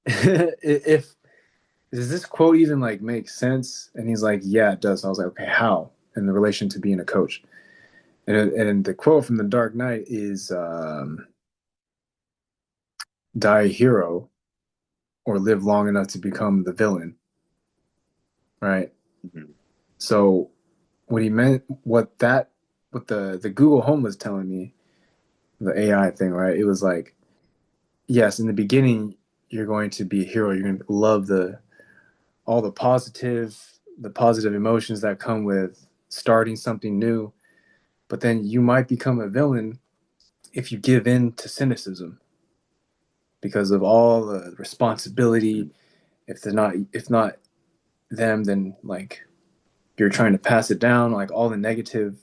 if does this quote even like make sense? And he's like, yeah, it does. I was like, okay, how? In the relation to being a coach. And the quote from The Dark Knight is die a hero or live long enough to become the villain, right? mhm, So what he meant, what the Google Home was telling me, the AI thing, right? It was like, yes, in the beginning, you're going to be a hero. You're going to love all the positive emotions that come with starting something new. But then you might become a villain if you give in to cynicism because of all the responsibility. mhm. If not them, then like you're trying to pass it down, like all the negative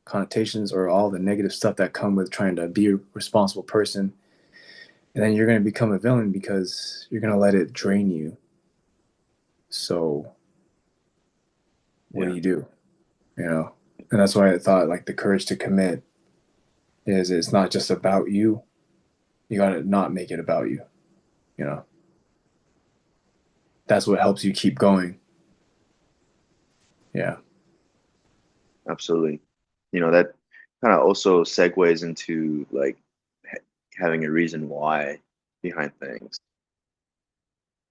connotations or all the negative stuff that come with trying to be a responsible person. And then you're going to become a villain because you're going to let it drain you. So what do Yeah, you do? You know? And that's why I thought like the courage to commit is it's not just about you. You got to not make it about you. You know, that's what helps you keep going. Yeah. absolutely. That kind of also segues into like having a reason why behind things,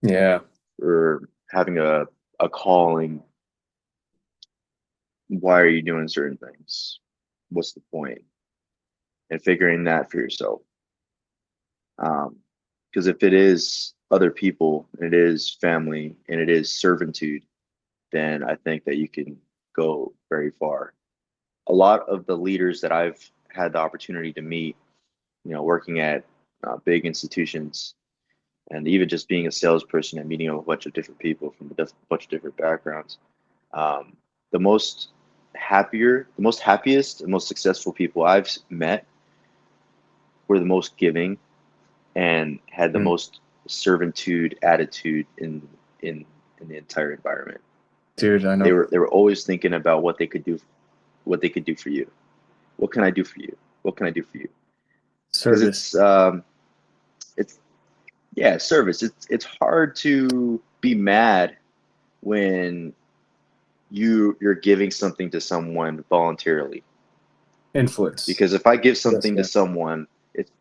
Yeah. or having a calling. Why are you doing certain things? What's the point? And figuring that for yourself. Because if it is other people, and it is family, and it is servitude, then I think that you can go very far. A lot of the leaders that I've had the opportunity to meet, working at big institutions, and even just being a salesperson and meeting a bunch of different people from a bunch of different backgrounds, um, the the most happiest, the most successful people I've met were the most giving and had the Mm. most servitude attitude in the entire environment. Dude, I They know. were always thinking about what they could do for you. What can I do for you? What can I do for you? Because Service. it's yeah, service. It's hard to be mad when you're giving something to someone voluntarily. Influence. Because if I give Yes, something to yeah. someone, it's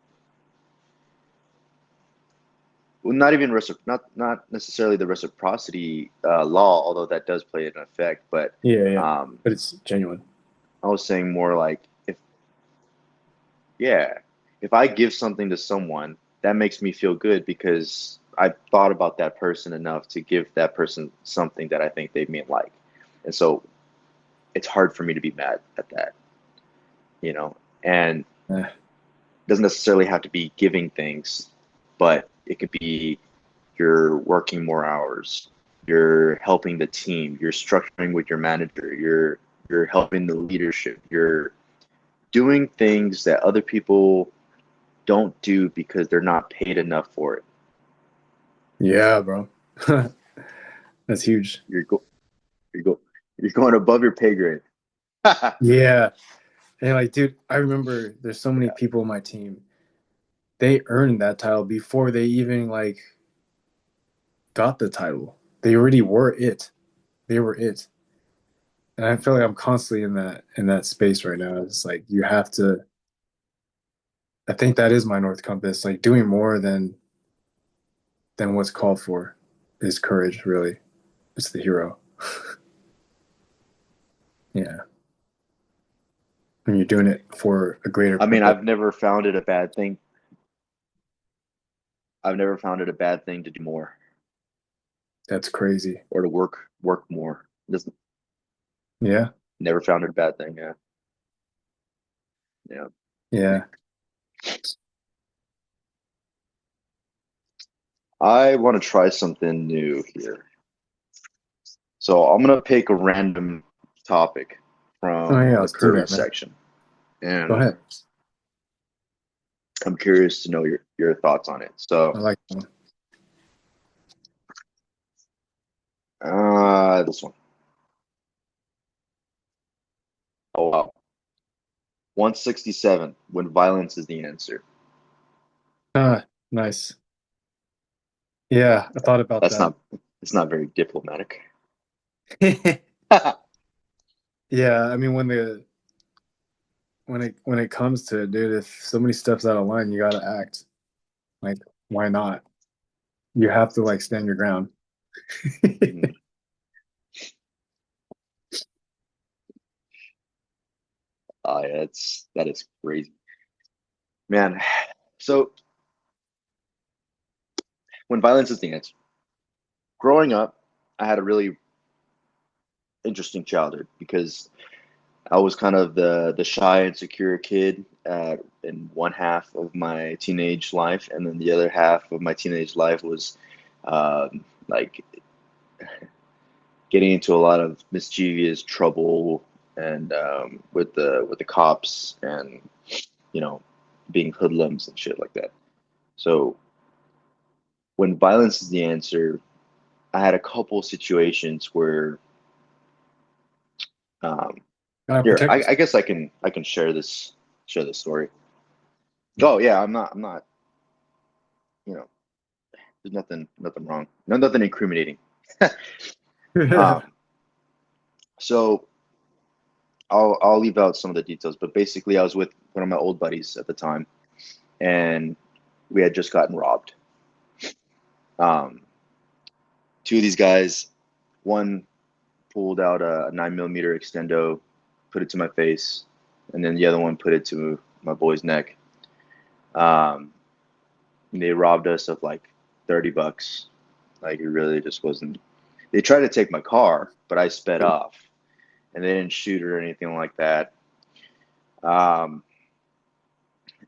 well, not even not necessarily the reciprocity law, although that does play an effect. But Yeah, yeah. um, But it's genuine. I was saying more like, yeah, if I give something to someone, that makes me feel good because I thought about that person enough to give that person something that I think they may like, and so it's hard for me to be mad at that, you know. And Eh. doesn't necessarily have to be giving things, but it could be you're working more hours, you're helping the team, you're structuring with your manager, you're helping the leadership, you're doing things that other people don't do because they're not paid enough for it. Yeah, bro. That's huge. You're go you're go you're going above your pay grade. Yeah. And like, dude, I remember there's so many Yeah. people on my team. They earned that title before they even like got the title. They already were it. They were it. And I feel like I'm constantly in that space right now. It's like you have to. I think that is my north compass. Like doing more than what's called for is courage. Really, it's the hero. Yeah, when you're doing it for a greater I mean, purpose. I've never found it a bad thing. I've never found it a bad thing to do more That's crazy. or to work more. Just Yeah, never found it a bad thing. Yeah. Yeah. yeah. I want to try something new here. So I'm gonna pick a random topic Oh from yeah, the let's do courage that, man. section, Go and ahead. I'm curious to know your thoughts on it. I So, like that one. this one. Oh wow, 167. When violence is the answer. Ah, nice. Yeah, I thought about That's that. not. It's not very diplomatic. Yeah, I mean when it comes to it, dude, if somebody steps out of line, you gotta act. Like, why not? You have to like stand your ground. Mhm. Yeah, that is crazy, man. So when violence is the answer. Growing up, I had a really interesting childhood because I was kind of the shy and secure kid in one half of my teenage life, and then the other half of my teenage life was like getting into a lot of mischievous trouble and with the cops and you know being hoodlums and shit like that. So when violence is the answer, I had a couple situations where um, Gotta here protect yourself. I guess I can share this story. Oh yeah, I'm not you know there's nothing wrong. No, nothing incriminating. um, so I'll leave out some of the details, but basically I was with one of my old buddies at the time, and we had just gotten robbed. Um, two of these guys, one pulled out a 9mm extendo, put it to my face, and then the other one put it to my boy's neck. Um, they robbed us of like $30. Like it really just wasn't. They tried to take my car, but I sped off, and they didn't shoot or anything like that. Um,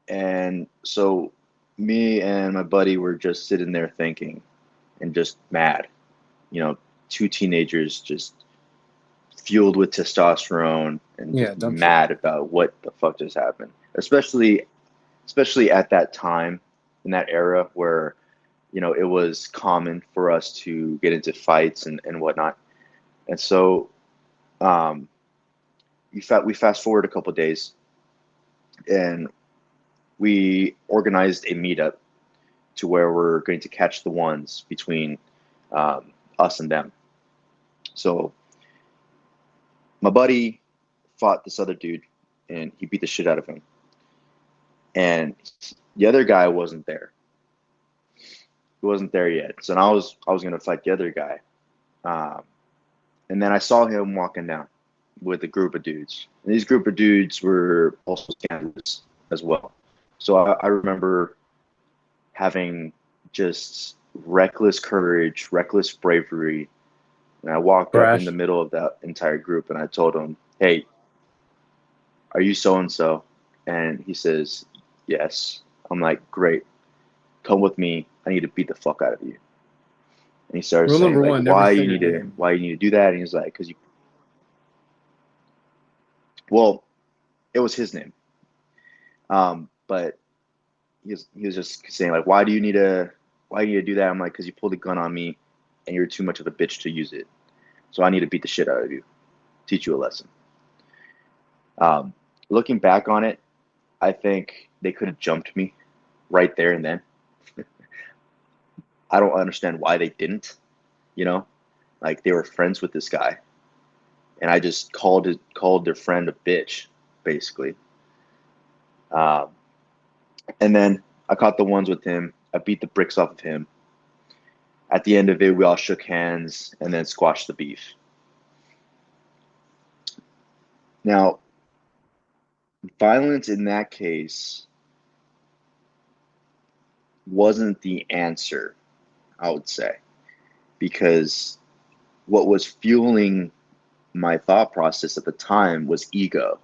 and so me and my buddy were just sitting there thinking and just mad. Two teenagers just fueled with testosterone and Yeah, just dumb shit. mad about what the fuck just happened. Especially at that time in that era where it was common for us to get into fights and whatnot. And so um, we fast forward a couple of days, and we organized a meetup to where we're going to catch the ones between us and them. So my buddy fought this other dude, and he beat the shit out of him. And the other guy wasn't there. He wasn't there yet. So now I was gonna fight the other guy. Um, and then I saw him walking down with a group of dudes. And these group of dudes were also candidates as well. So I remember having just reckless courage, reckless bravery. And I walked up in the Brash. middle of that entire group and I told him, "Hey, are you so and so?" And he says, "Yes." I'm like, "Great. Come with me. I need to beat the fuck out of you." And he started Rule saying number like, one: never say your name. why you need to do that? And he's like, because you, well, it was his name. But he was just saying like, why do you need to do that? I'm like, because you pulled a gun on me, and you're too much of a bitch to use it. So I need to beat the shit out of you, teach you a lesson. Looking back on it, I think they could have jumped me right there and then. I don't understand why they didn't, you know, like they were friends with this guy, and I just called their friend a bitch, basically. Um, and then I caught the ones with him. I beat the bricks off of him. At the end of it, we all shook hands and then squashed the beef. Now, violence in that case wasn't the answer, I would say, because what was fueling my thought process at the time was ego.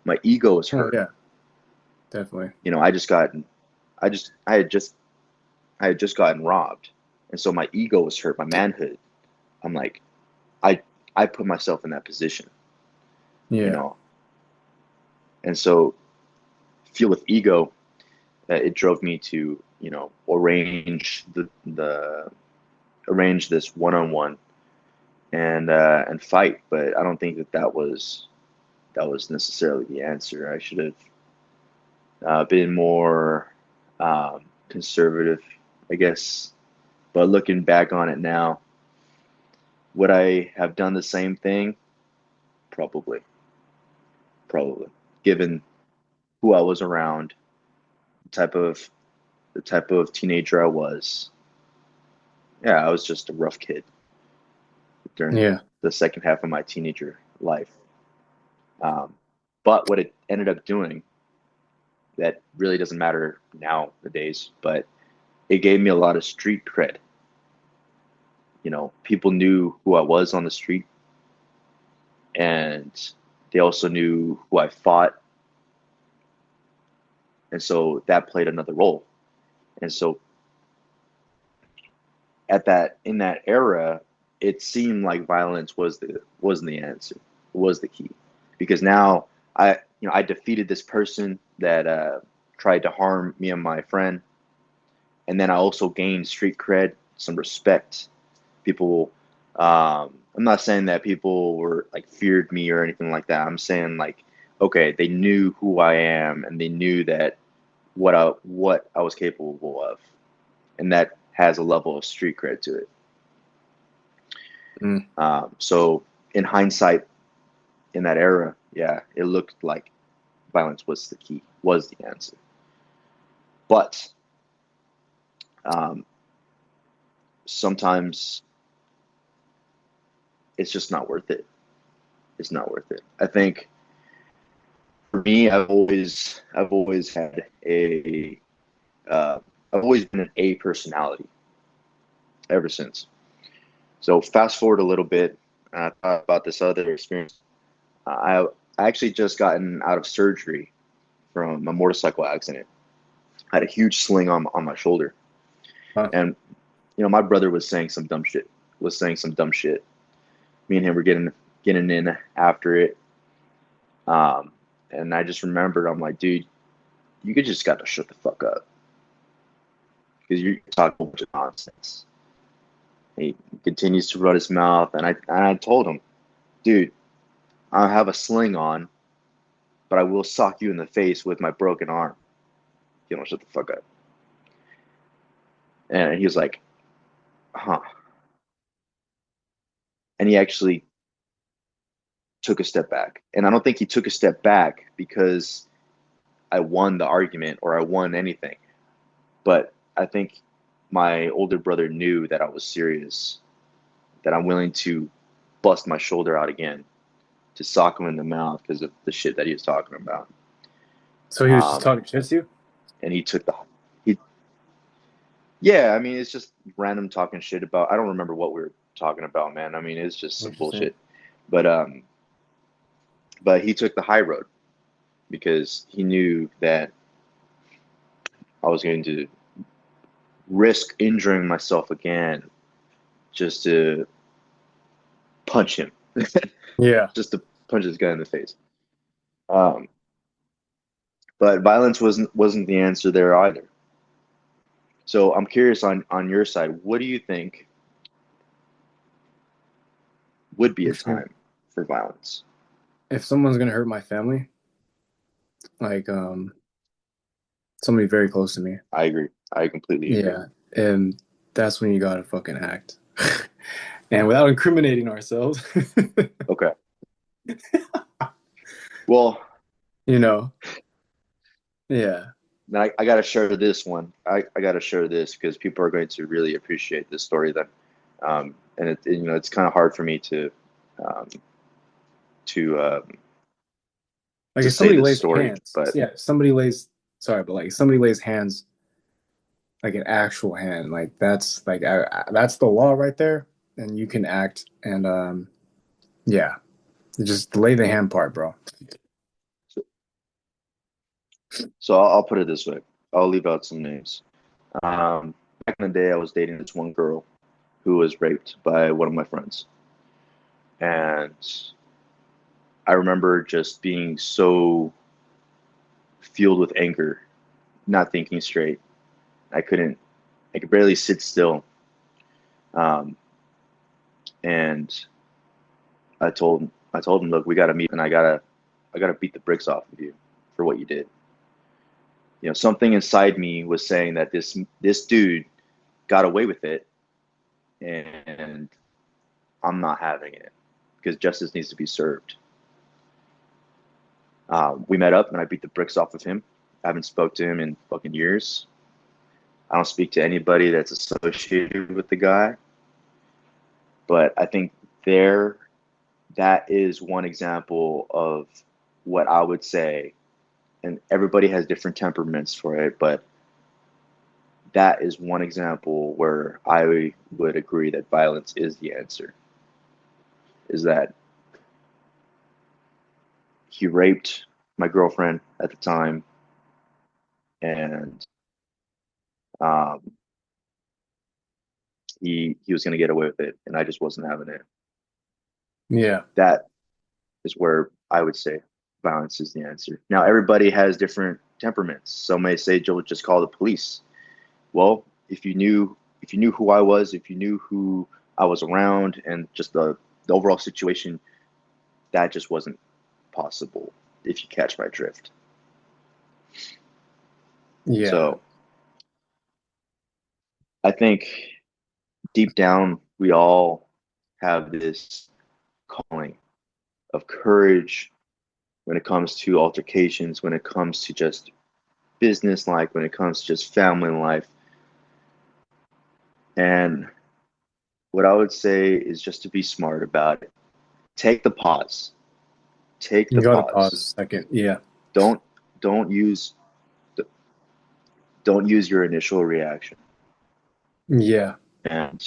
My ego was Oh hurt. yeah, definitely. You know, I just, I had just gotten robbed, and so my ego was hurt. My manhood. I'm like, I, I put myself in that position. You Yeah. know, and so feel with ego, it drove me to arrange this one on one and fight. But I don't think that was necessarily the answer. I should have been more conservative, I guess. But looking back on it now, would I have done the same thing? Probably, probably. Given who I was around, the type of the type of teenager I was. Yeah, I was just a rough kid during Yeah. the second half of my teenager life. Um, but what it ended up doing, that really doesn't matter nowadays, but it gave me a lot of street cred. You know, people knew who I was on the street, and they also knew who I fought, and so that played another role. And so at that in that era, it seemed like violence wasn't the answer, was the key, because now I defeated this person that tried to harm me and my friend, and then I also gained street cred, some respect. People, I'm not saying that people were like feared me or anything like that. I'm saying like, okay, they knew who I am and they knew that what I was capable of, and that has a level of street cred to it. Mm. So in hindsight, in that era, yeah, it looked like violence was the key, was the answer. But um, sometimes it's just not worth it. It's not worth it. I think for me, I've always had a I've always been an A personality ever since. So fast forward a little bit, and I thought about this other experience. I actually just gotten out of surgery from a motorcycle accident. I had a huge sling on my shoulder, Huh. and my brother was saying some dumb shit. Was saying some dumb shit. Me and him were getting in after it. Um, and I just remembered, I'm like, dude, you could just got to shut the fuck up because you're talking a bunch of nonsense. He continues to run his mouth, and I told him, dude, I have a sling on, but I will sock you in the face with my broken arm. You don't shut the fuck up. And he was like, huh. And he actually took a step back. And I don't think he took a step back because I won the argument or I won anything. But I think my older brother knew that I was serious, that I'm willing to bust my shoulder out again to sock him in the mouth because of the shit that he was talking about. So he was just Um, talking shit to you? and he took he, yeah, I mean, it's just random talking shit about, I don't remember what we were talking about, man. I mean, it's just some Interesting. bullshit. But, but he took the high road because he knew that I was going to risk injuring myself again just to punch him, Yeah. just to punch this guy in the face. Um, but violence wasn't the answer there either. So I'm curious on your side, what do you think would be a time for violence? If someone's gonna hurt my family, like somebody very close to me, I agree. I completely agree. yeah, and that's when you gotta fucking act. And without incriminating ourselves, Okay. Well, you know, yeah, now I got to share this one. I got to share this because people are going to really appreciate this story then. And it's kind of hard for me um, to like to if say somebody this lays story, hands, but yeah, if somebody lays, sorry, but like if somebody lays hands, like an actual hand, like that's the law right there, and you can act, and yeah, just lay the hand part, bro. so, so I'll put it this way. I'll leave out some names. Back in the day, I was dating this one girl who was raped by one of my friends, and I remember just being so fueled with anger, not thinking straight. I couldn't. I could barely sit still. Um, and I told him, look, we got to meet, and I gotta beat the bricks off of you for what you did. Something inside me was saying that this dude got away with it, and I'm not having it because justice needs to be served. We met up, and I beat the bricks off of him. I haven't spoke to him in fucking years. I don't speak to anybody that's associated with the guy. But I think there, that is one example of what I would say, and everybody has different temperaments for it, but that is one example where I would agree that violence is the answer. Is that he raped my girlfriend at the time, and um, he was going to get away with it, and I just wasn't having it. Yeah, That is where I would say violence is the answer. Now, everybody has different temperaments. Some may say, Joe, just call the police. Well, if you knew who I was, if you knew who I was around, and just the overall situation, that just wasn't possible. If you catch my drift. yeah, So I think deep down we all have this calling of courage when it comes to altercations, when it comes to just business life, when it comes to just family life. And what I would say is just to be smart about it. Take the pause. Take you the gotta pause a pause. second. Yeah, Don't don't use don't use your initial reaction. yeah, And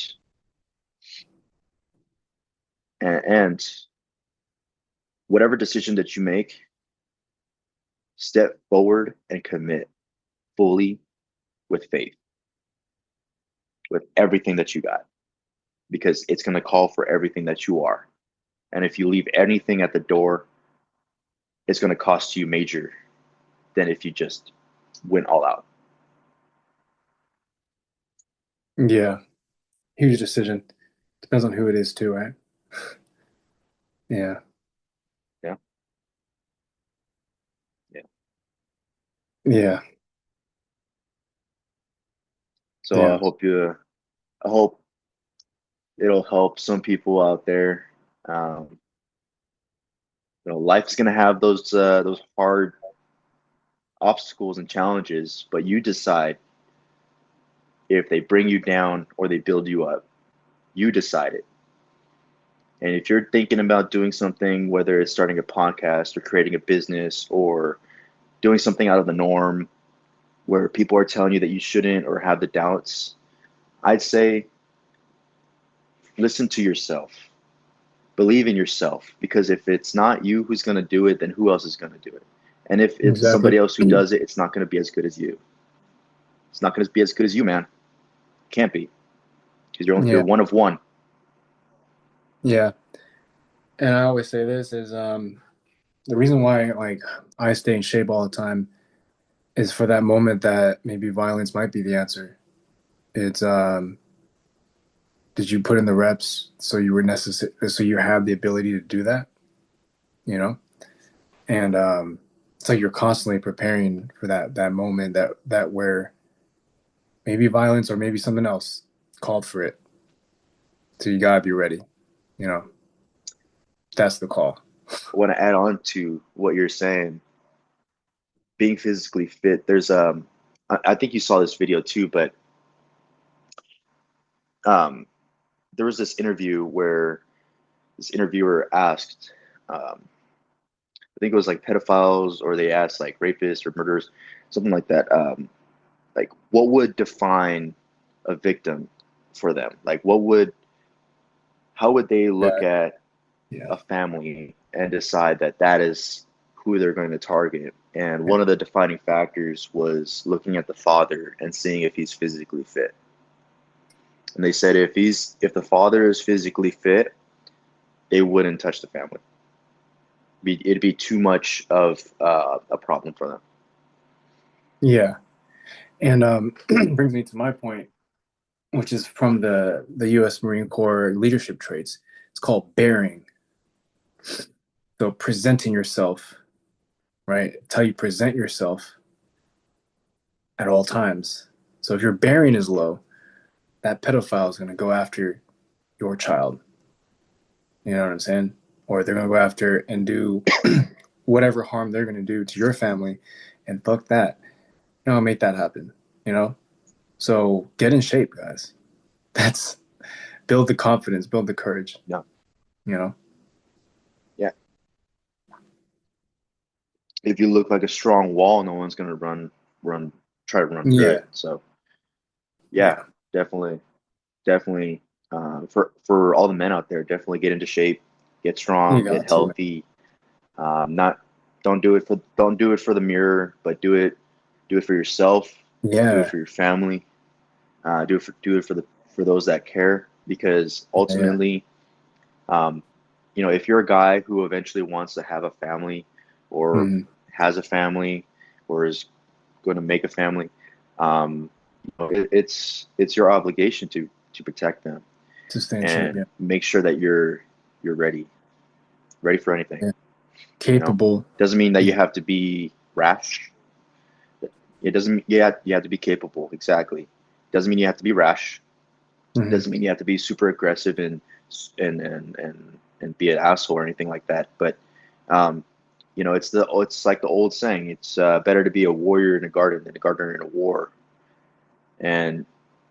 and whatever decision that you make, step forward and commit fully with faith, with everything that you got, because it's going to call for everything that you are. And if you leave anything at the door, it's going to cost you major than if you just went all out. yeah. Huge decision. Depends on who it is too, right? Yeah, Yeah. Yeah. yeah, So damn. I hope it'll help some people out there. Um, life's going to have those hard obstacles and challenges, but you decide if they bring you down or they build you up. You decide it. And if you're thinking about doing something, whether it's starting a podcast or creating a business or doing something out of the norm where people are telling you that you shouldn't or have the doubts, I'd say listen to yourself. Believe in yourself, because if it's not you who's going to do it, then who else is going to do it? And if it's Exactly. somebody else who does it, it's not going to be as good as you. It's not going to be as good as you, man. Can't be, because you're Yeah, one of one. Yeah. And I always say this is the reason why like I stay in shape all the time is for that moment that maybe violence might be the answer. It's did you put in the reps so you were necessary so you had the ability to do that, you know? And it's like you're constantly preparing for that moment that where maybe violence or maybe something else called for it. So you gotta be ready, you know. That's the call. I want to add on to what you're saying. Being physically fit. I think you saw this video too, but um, there was this interview where this interviewer asked, I think it was like pedophiles, or they asked like rapists or murderers, something like that. Like, what would define a victim for them? Like, how would they look Yeah, at yeah, a family and decide that that is who they're going to target? And one of the defining factors was looking at the father and seeing if he's physically fit. And they said if the father is physically fit, they wouldn't touch the family. It'd be too much of a problem for them. yeah. And brings me to my point, which is from the U.S. Marine Corps leadership traits. It's called bearing. So presenting yourself, right? It's how you present yourself at all times. So if your bearing is low, that pedophile is going to go after your child. You know what I'm saying? Or they're going to go after and do whatever harm they're going to do to your family, and fuck that. You know, make that happen. You know. So get in shape, guys. That's build the confidence, build the courage. No, You know. yeah. If you look like a strong wall, no one's gonna run, try to run through Yeah. it. So yeah, Yeah. definitely, definitely. For all the men out there, definitely get into shape, get You strong, get got to, man. healthy. Not don't do it for the mirror, but do it for yourself, do it Yeah. for your family, do it for those that care. Because Yeah. Yeah. ultimately, um, if you're a guy who eventually wants to have a family, or Mm-hmm. has a family, or is going to make a family, um, it's your obligation to protect them To stay in shape. and Yeah. make sure that you're ready for anything. Yeah. You know, Capable. doesn't mean that you Yeah. have to be rash. It doesn't. Yeah, you have to be capable. Exactly. Doesn't mean you have to be rash. Mm-hmm. Doesn't mean you have to be super aggressive and be an asshole or anything like that. But um, it's like the old saying. It's better to be a warrior in a garden than a gardener in a war. And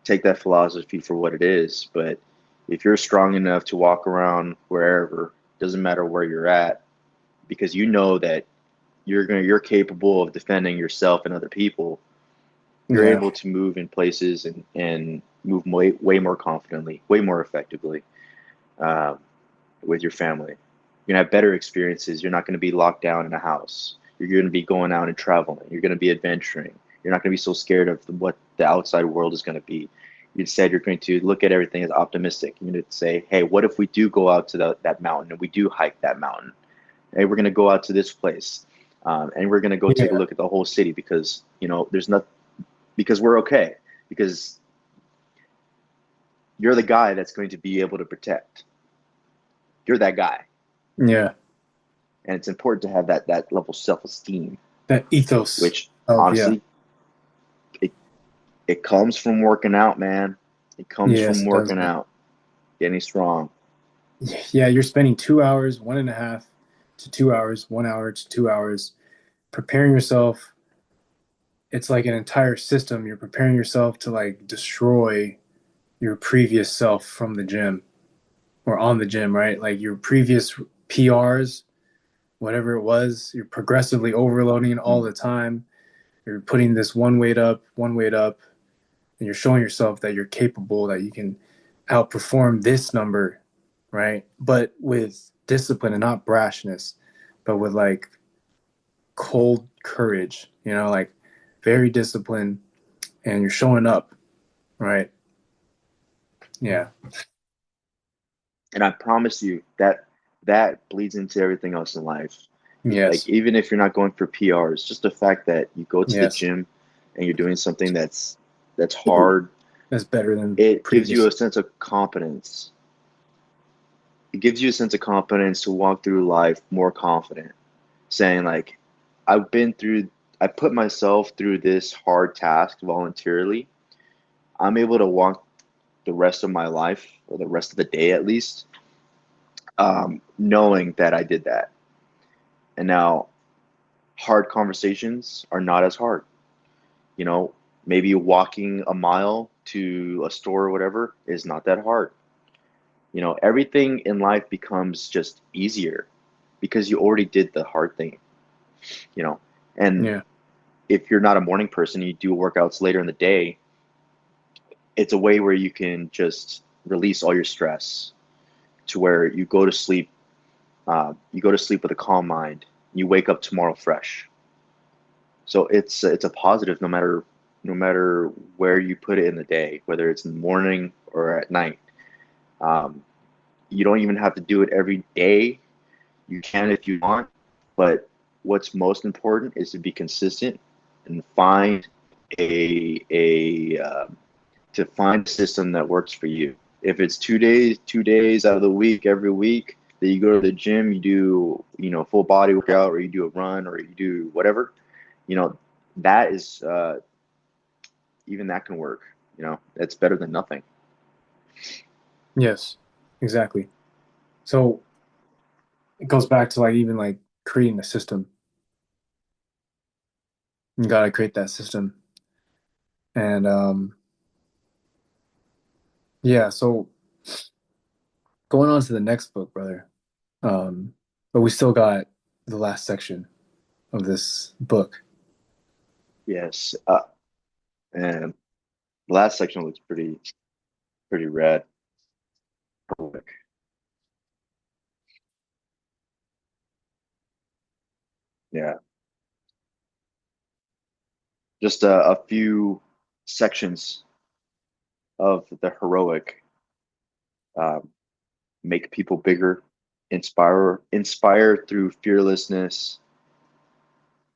take that philosophy for what it is. But if you're strong enough to walk around wherever, doesn't matter where you're at, because you know that you're capable of defending yourself and other people, you're Yeah. able to move in places and move way more confidently, way more effectively, um, with your family. You're gonna have better experiences. You're not gonna be locked down in a house. You're gonna be going out and traveling. You're gonna be adventuring. You're not gonna be so scared of what the outside world is gonna be. Instead, you're going to look at everything as optimistic. You're going to say, "Hey, what if we do go out to that mountain and we do hike that mountain? Hey, we're going to go out to this place, and we're going to go take a Yeah. look at the whole city because there's not because we're okay because you're the guy that's going to be able to protect. You're that guy, Yeah. and it's important to have that level of self esteem, That ethos which of yeah. honestly it it comes from working out, man. It comes Yes, from it does, working man. out, getting strong. Yeah, you're spending 2 hours, 1.5 to 2 hours, 1 hour to 2 hours preparing yourself. It's like an entire system. You're preparing yourself to like destroy your previous self from the gym or on the gym, right? Like your previous PRs, whatever it was, you're progressively overloading all Mm. the time. You're putting this one weight up, and you're showing yourself that you're capable, that you can outperform this number, right? But with discipline and not brashness, but with like cold courage, like very disciplined, and you're showing up, right? Yeah. And I promise you that that bleeds into everything else in life. Like Yes. even if you're not going for PRs, just the fact that you go to the Yes. gym and you're doing something that's hard, That's better than it gives you previous. a sense of confidence. It gives you a sense of confidence to walk through life more confident, saying like, I've been through, I put myself through this hard task voluntarily. I'm able to walk the rest of my life, or the rest of the day at least, knowing that I did that. And now hard conversations are not as hard. You know, maybe walking a mile to a store or whatever is not that hard. You know, everything in life becomes just easier because you already did the hard thing, you know. And Yeah. if you're not a morning person, you do workouts later in the day, it's a way where you can just release all your stress to where you go to sleep with a calm mind. You wake up tomorrow fresh. So it's a positive no matter where you put it in the day, whether it's in the morning or at night. Um, you don't even have to do it every day. You can if you want, but what's most important is to be consistent and find a to find a system that works for you. If it's 2 days out of the week, every week that you go to the gym, you do, full body workout, or you do a run, or you do whatever, you know, that is, even that can work. It's better than nothing. Yes. Exactly. So it goes back to like even like creating a system. You gotta create that system. And yeah, so going on to the next book, brother. But we still got the last section of this book. Yes. And the last section looks pretty rad. Yeah. Just a few sections of the heroic, um, make people bigger, inspire through fearlessness,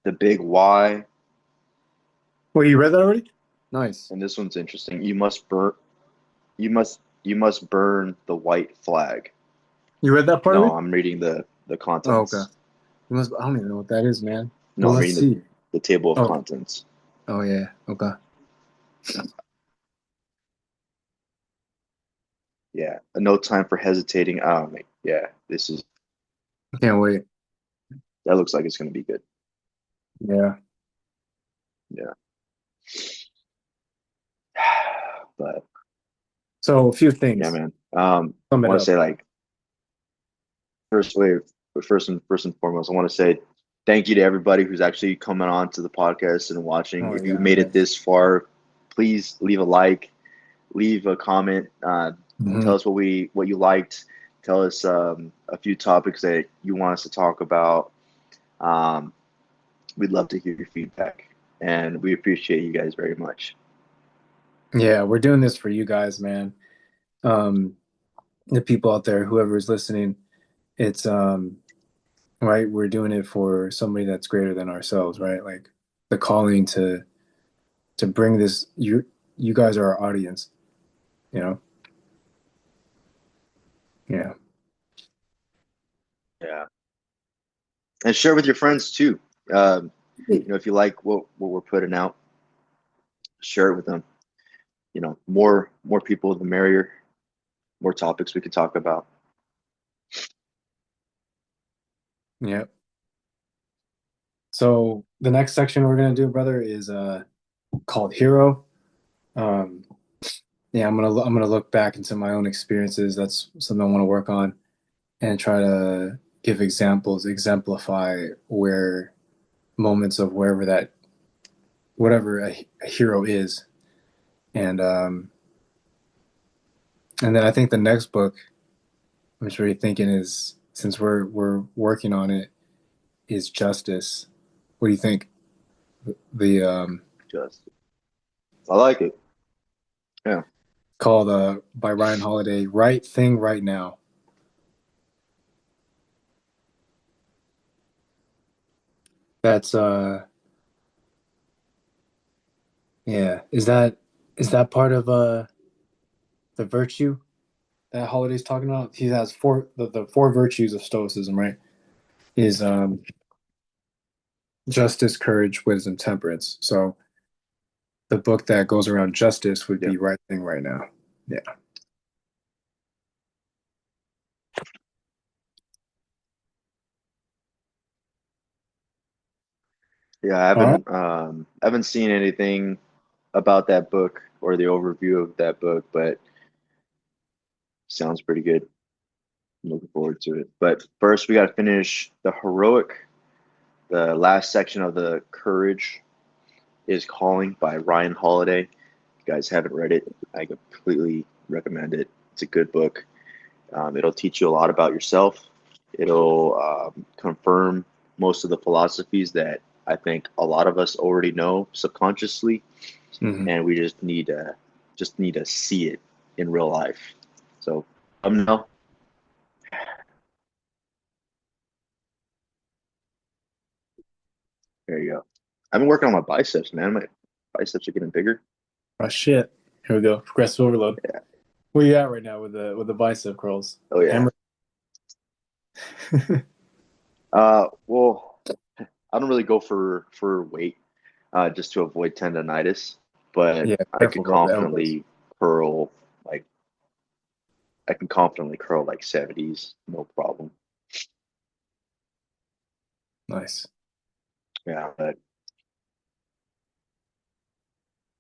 the big why. Wait, you read that already? Nice. And this one's interesting. You must burn the white flag. You read that part of No, it? I'm reading the Oh, okay. contents. You must, I don't even know what that is, man. No, Well, I'm let's reading the, see. the table of Oh, contents. oh yeah. Okay. Yeah. No time for hesitating. Yeah, I can't wait. that looks like it's gonna be good. Yeah. Yeah. But So a few yeah, things. man. Sum I it want to up. say like first way first and foremost, I want to say thank you to everybody who's actually coming on to the podcast and watching. Oh If you yeah. made it Yes. this far, please leave a like, leave a comment, Hmm. tell us what you liked, tell us a few topics that you want us to talk about. Um, we'd love to hear your feedback, and we appreciate you guys very much. Yeah, we're doing this for you guys, man. Um, the people out there, whoever is listening, it's right. We're doing it for somebody that's greater than ourselves, right? Like the calling to bring this. You guys are our audience. You know. Yeah. Yeah, and share with your friends too. If you like what we're putting out, share it with them. More people, the merrier. More topics we could talk about. Yeah. So the next section we're gonna do, brother, is called Hero. Um, yeah, I'm gonna look back into my own experiences. That's something I want to work on and try to give examples, exemplify where moments of wherever that whatever a hero is, and and then I think the next book I'm just really thinking is since we're working on it is Justice. What do you think? The Just I like it. Yeah. called by Ryan Holiday, Right Thing Right Now. That's yeah. Is that part of the virtue that Holiday's talking about? He has the four virtues of Stoicism, right? Is justice, courage, wisdom, temperance. So the book that goes around justice would Yeah. be Right Thing right now. Yeah. Yeah, All right. I haven't seen anything about that book or the overview of that book, but sounds pretty good. I'm looking forward to it. But first, we got to finish the heroic. The last section of the Courage is Calling by Ryan Holiday. If you guys haven't read it, I completely recommend it. It's a good book. It'll teach you a lot about yourself. It'll confirm most of the philosophies that I think a lot of us already know subconsciously, Mhm. and we just need to see it in real life. So, no, there you go. I've been working on my biceps, man. My biceps are getting bigger. Oh shit. Here we go. Progressive overload. Yeah. Where you at right now with the bicep curls? Oh yeah. Hammer. Well, I don't really go for weight, just to avoid tendonitis, but Yeah, I careful, could bro. The elbows. confidently curl like I can confidently curl like 70s, no problem. Nice. Yeah, but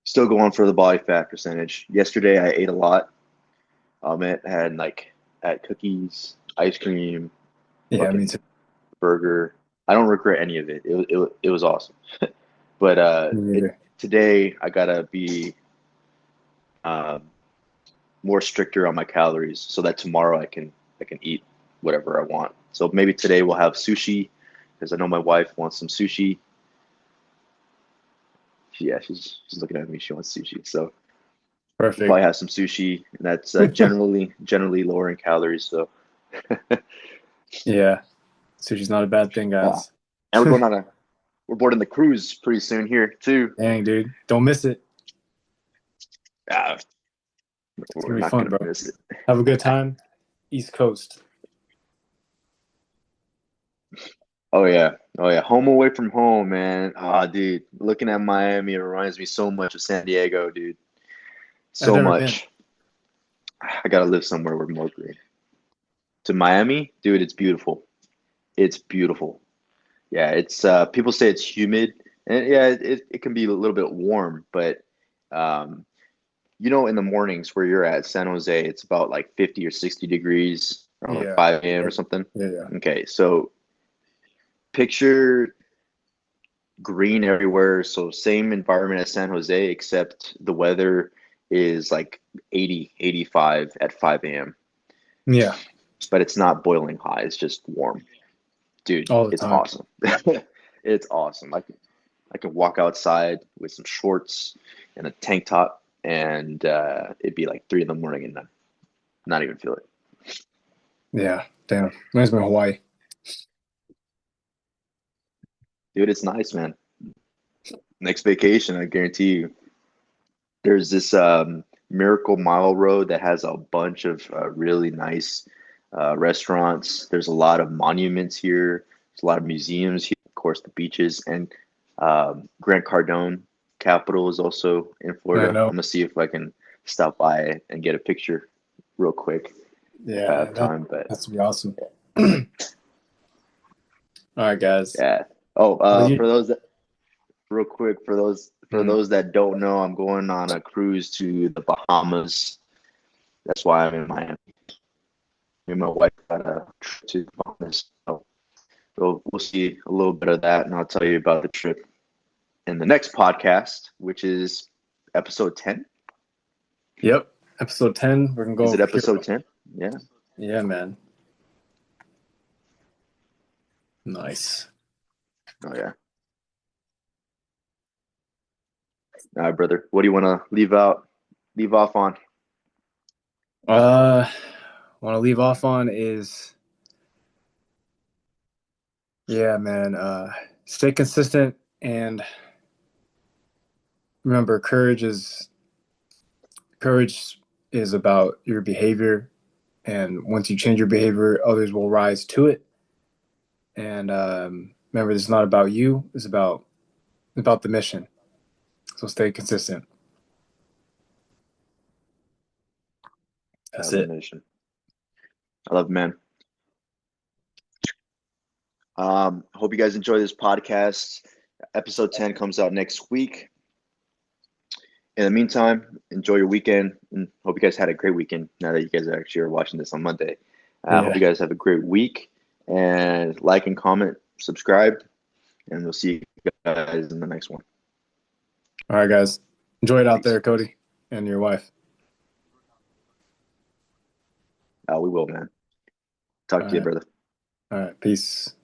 still going for the body fat percentage. Yesterday I ate a lot. It had like had cookies, ice cream, Yeah, me fucking too. burger. I don't regret any of it. It was awesome. But Me neither. today I gotta be um, more stricter on my calories so that tomorrow I can eat whatever I want. So maybe today we'll have sushi because I know my wife wants some sushi. Yeah, she's looking at me. She wants sushi. So we'll Perfect. probably have some sushi, and that's generally lower in calories. So Yeah. Sushi's not a bad thing, yeah, guys. and we're boarding the cruise pretty soon here too. Dang, dude. Don't miss it. Yeah, It's gonna we're be not fun, gonna bro. miss it. Have a good time. East Coast. Oh yeah, oh yeah, home away from home, man. Ah, dude, looking at Miami, it reminds me so much of San Diego, dude. I've So never been. much. I gotta live somewhere with more green. To Miami, dude, it's beautiful. It's beautiful. Yeah, it's people say it's humid, and yeah, it can be a little bit warm, but um, in the mornings where you're at San Jose, it's about like 50 or 60 degrees around like Yeah. 5 a.m. or something. Yeah, yeah. Okay, so picture green everywhere. So same environment as San Jose, except the weather is like 80, 85 at 5 a.m. Yeah. But it's not boiling hot. It's just warm. Dude, All the it's time. awesome. It's awesome. I can walk outside with some shorts and a tank top, and it'd be like 3 in the morning, and not even feel it. Yeah. Damn. Reminds me of Hawaii. Dude, it's nice, man. Next vacation, I guarantee you. There's this Miracle Mile Road that has a bunch of really nice restaurants. There's a lot of monuments here. There's a lot of museums here. Of course, the beaches and Grant Cardone Capital is also in I Florida. know. I'm gonna see if I can stop by and get a picture real quick if I Yeah, have time. But that's to be awesome. All right, guys. yeah. Oh, Well, you, for those that real quick for Mhm. those that don't know, I'm going on a cruise to the Bahamas. That's why I'm in Miami. Me and my wife got a trip to the Bahamas. So we'll see a little bit of that, and I'll tell you about the trip in the next podcast, which is episode 10. Yep. Episode 10. We're gonna Is go it here. episode 10? Yeah. Yeah, man. Nice. Oh yeah. All right, brother. What do you want to leave off on? Want to leave off on is, yeah, man. stay consistent, and remember, courage is about your behavior, and once you change your behavior, others will rise to it. And remember, this is not about you; it's about the mission. So stay consistent. That's it. Mission. I love it, man. Hope you guys enjoy this podcast. Episode 10 comes out next week. In the meantime, enjoy your weekend, and hope you guys had a great weekend now that you guys actually are watching this on Monday. Hope you guys have a great week, and like and comment, subscribe, and we'll see you guys in the next one. All right, guys. Enjoy it out there, Kodie, and your wife. We will, man. Talk to you, brother. All right. Peace.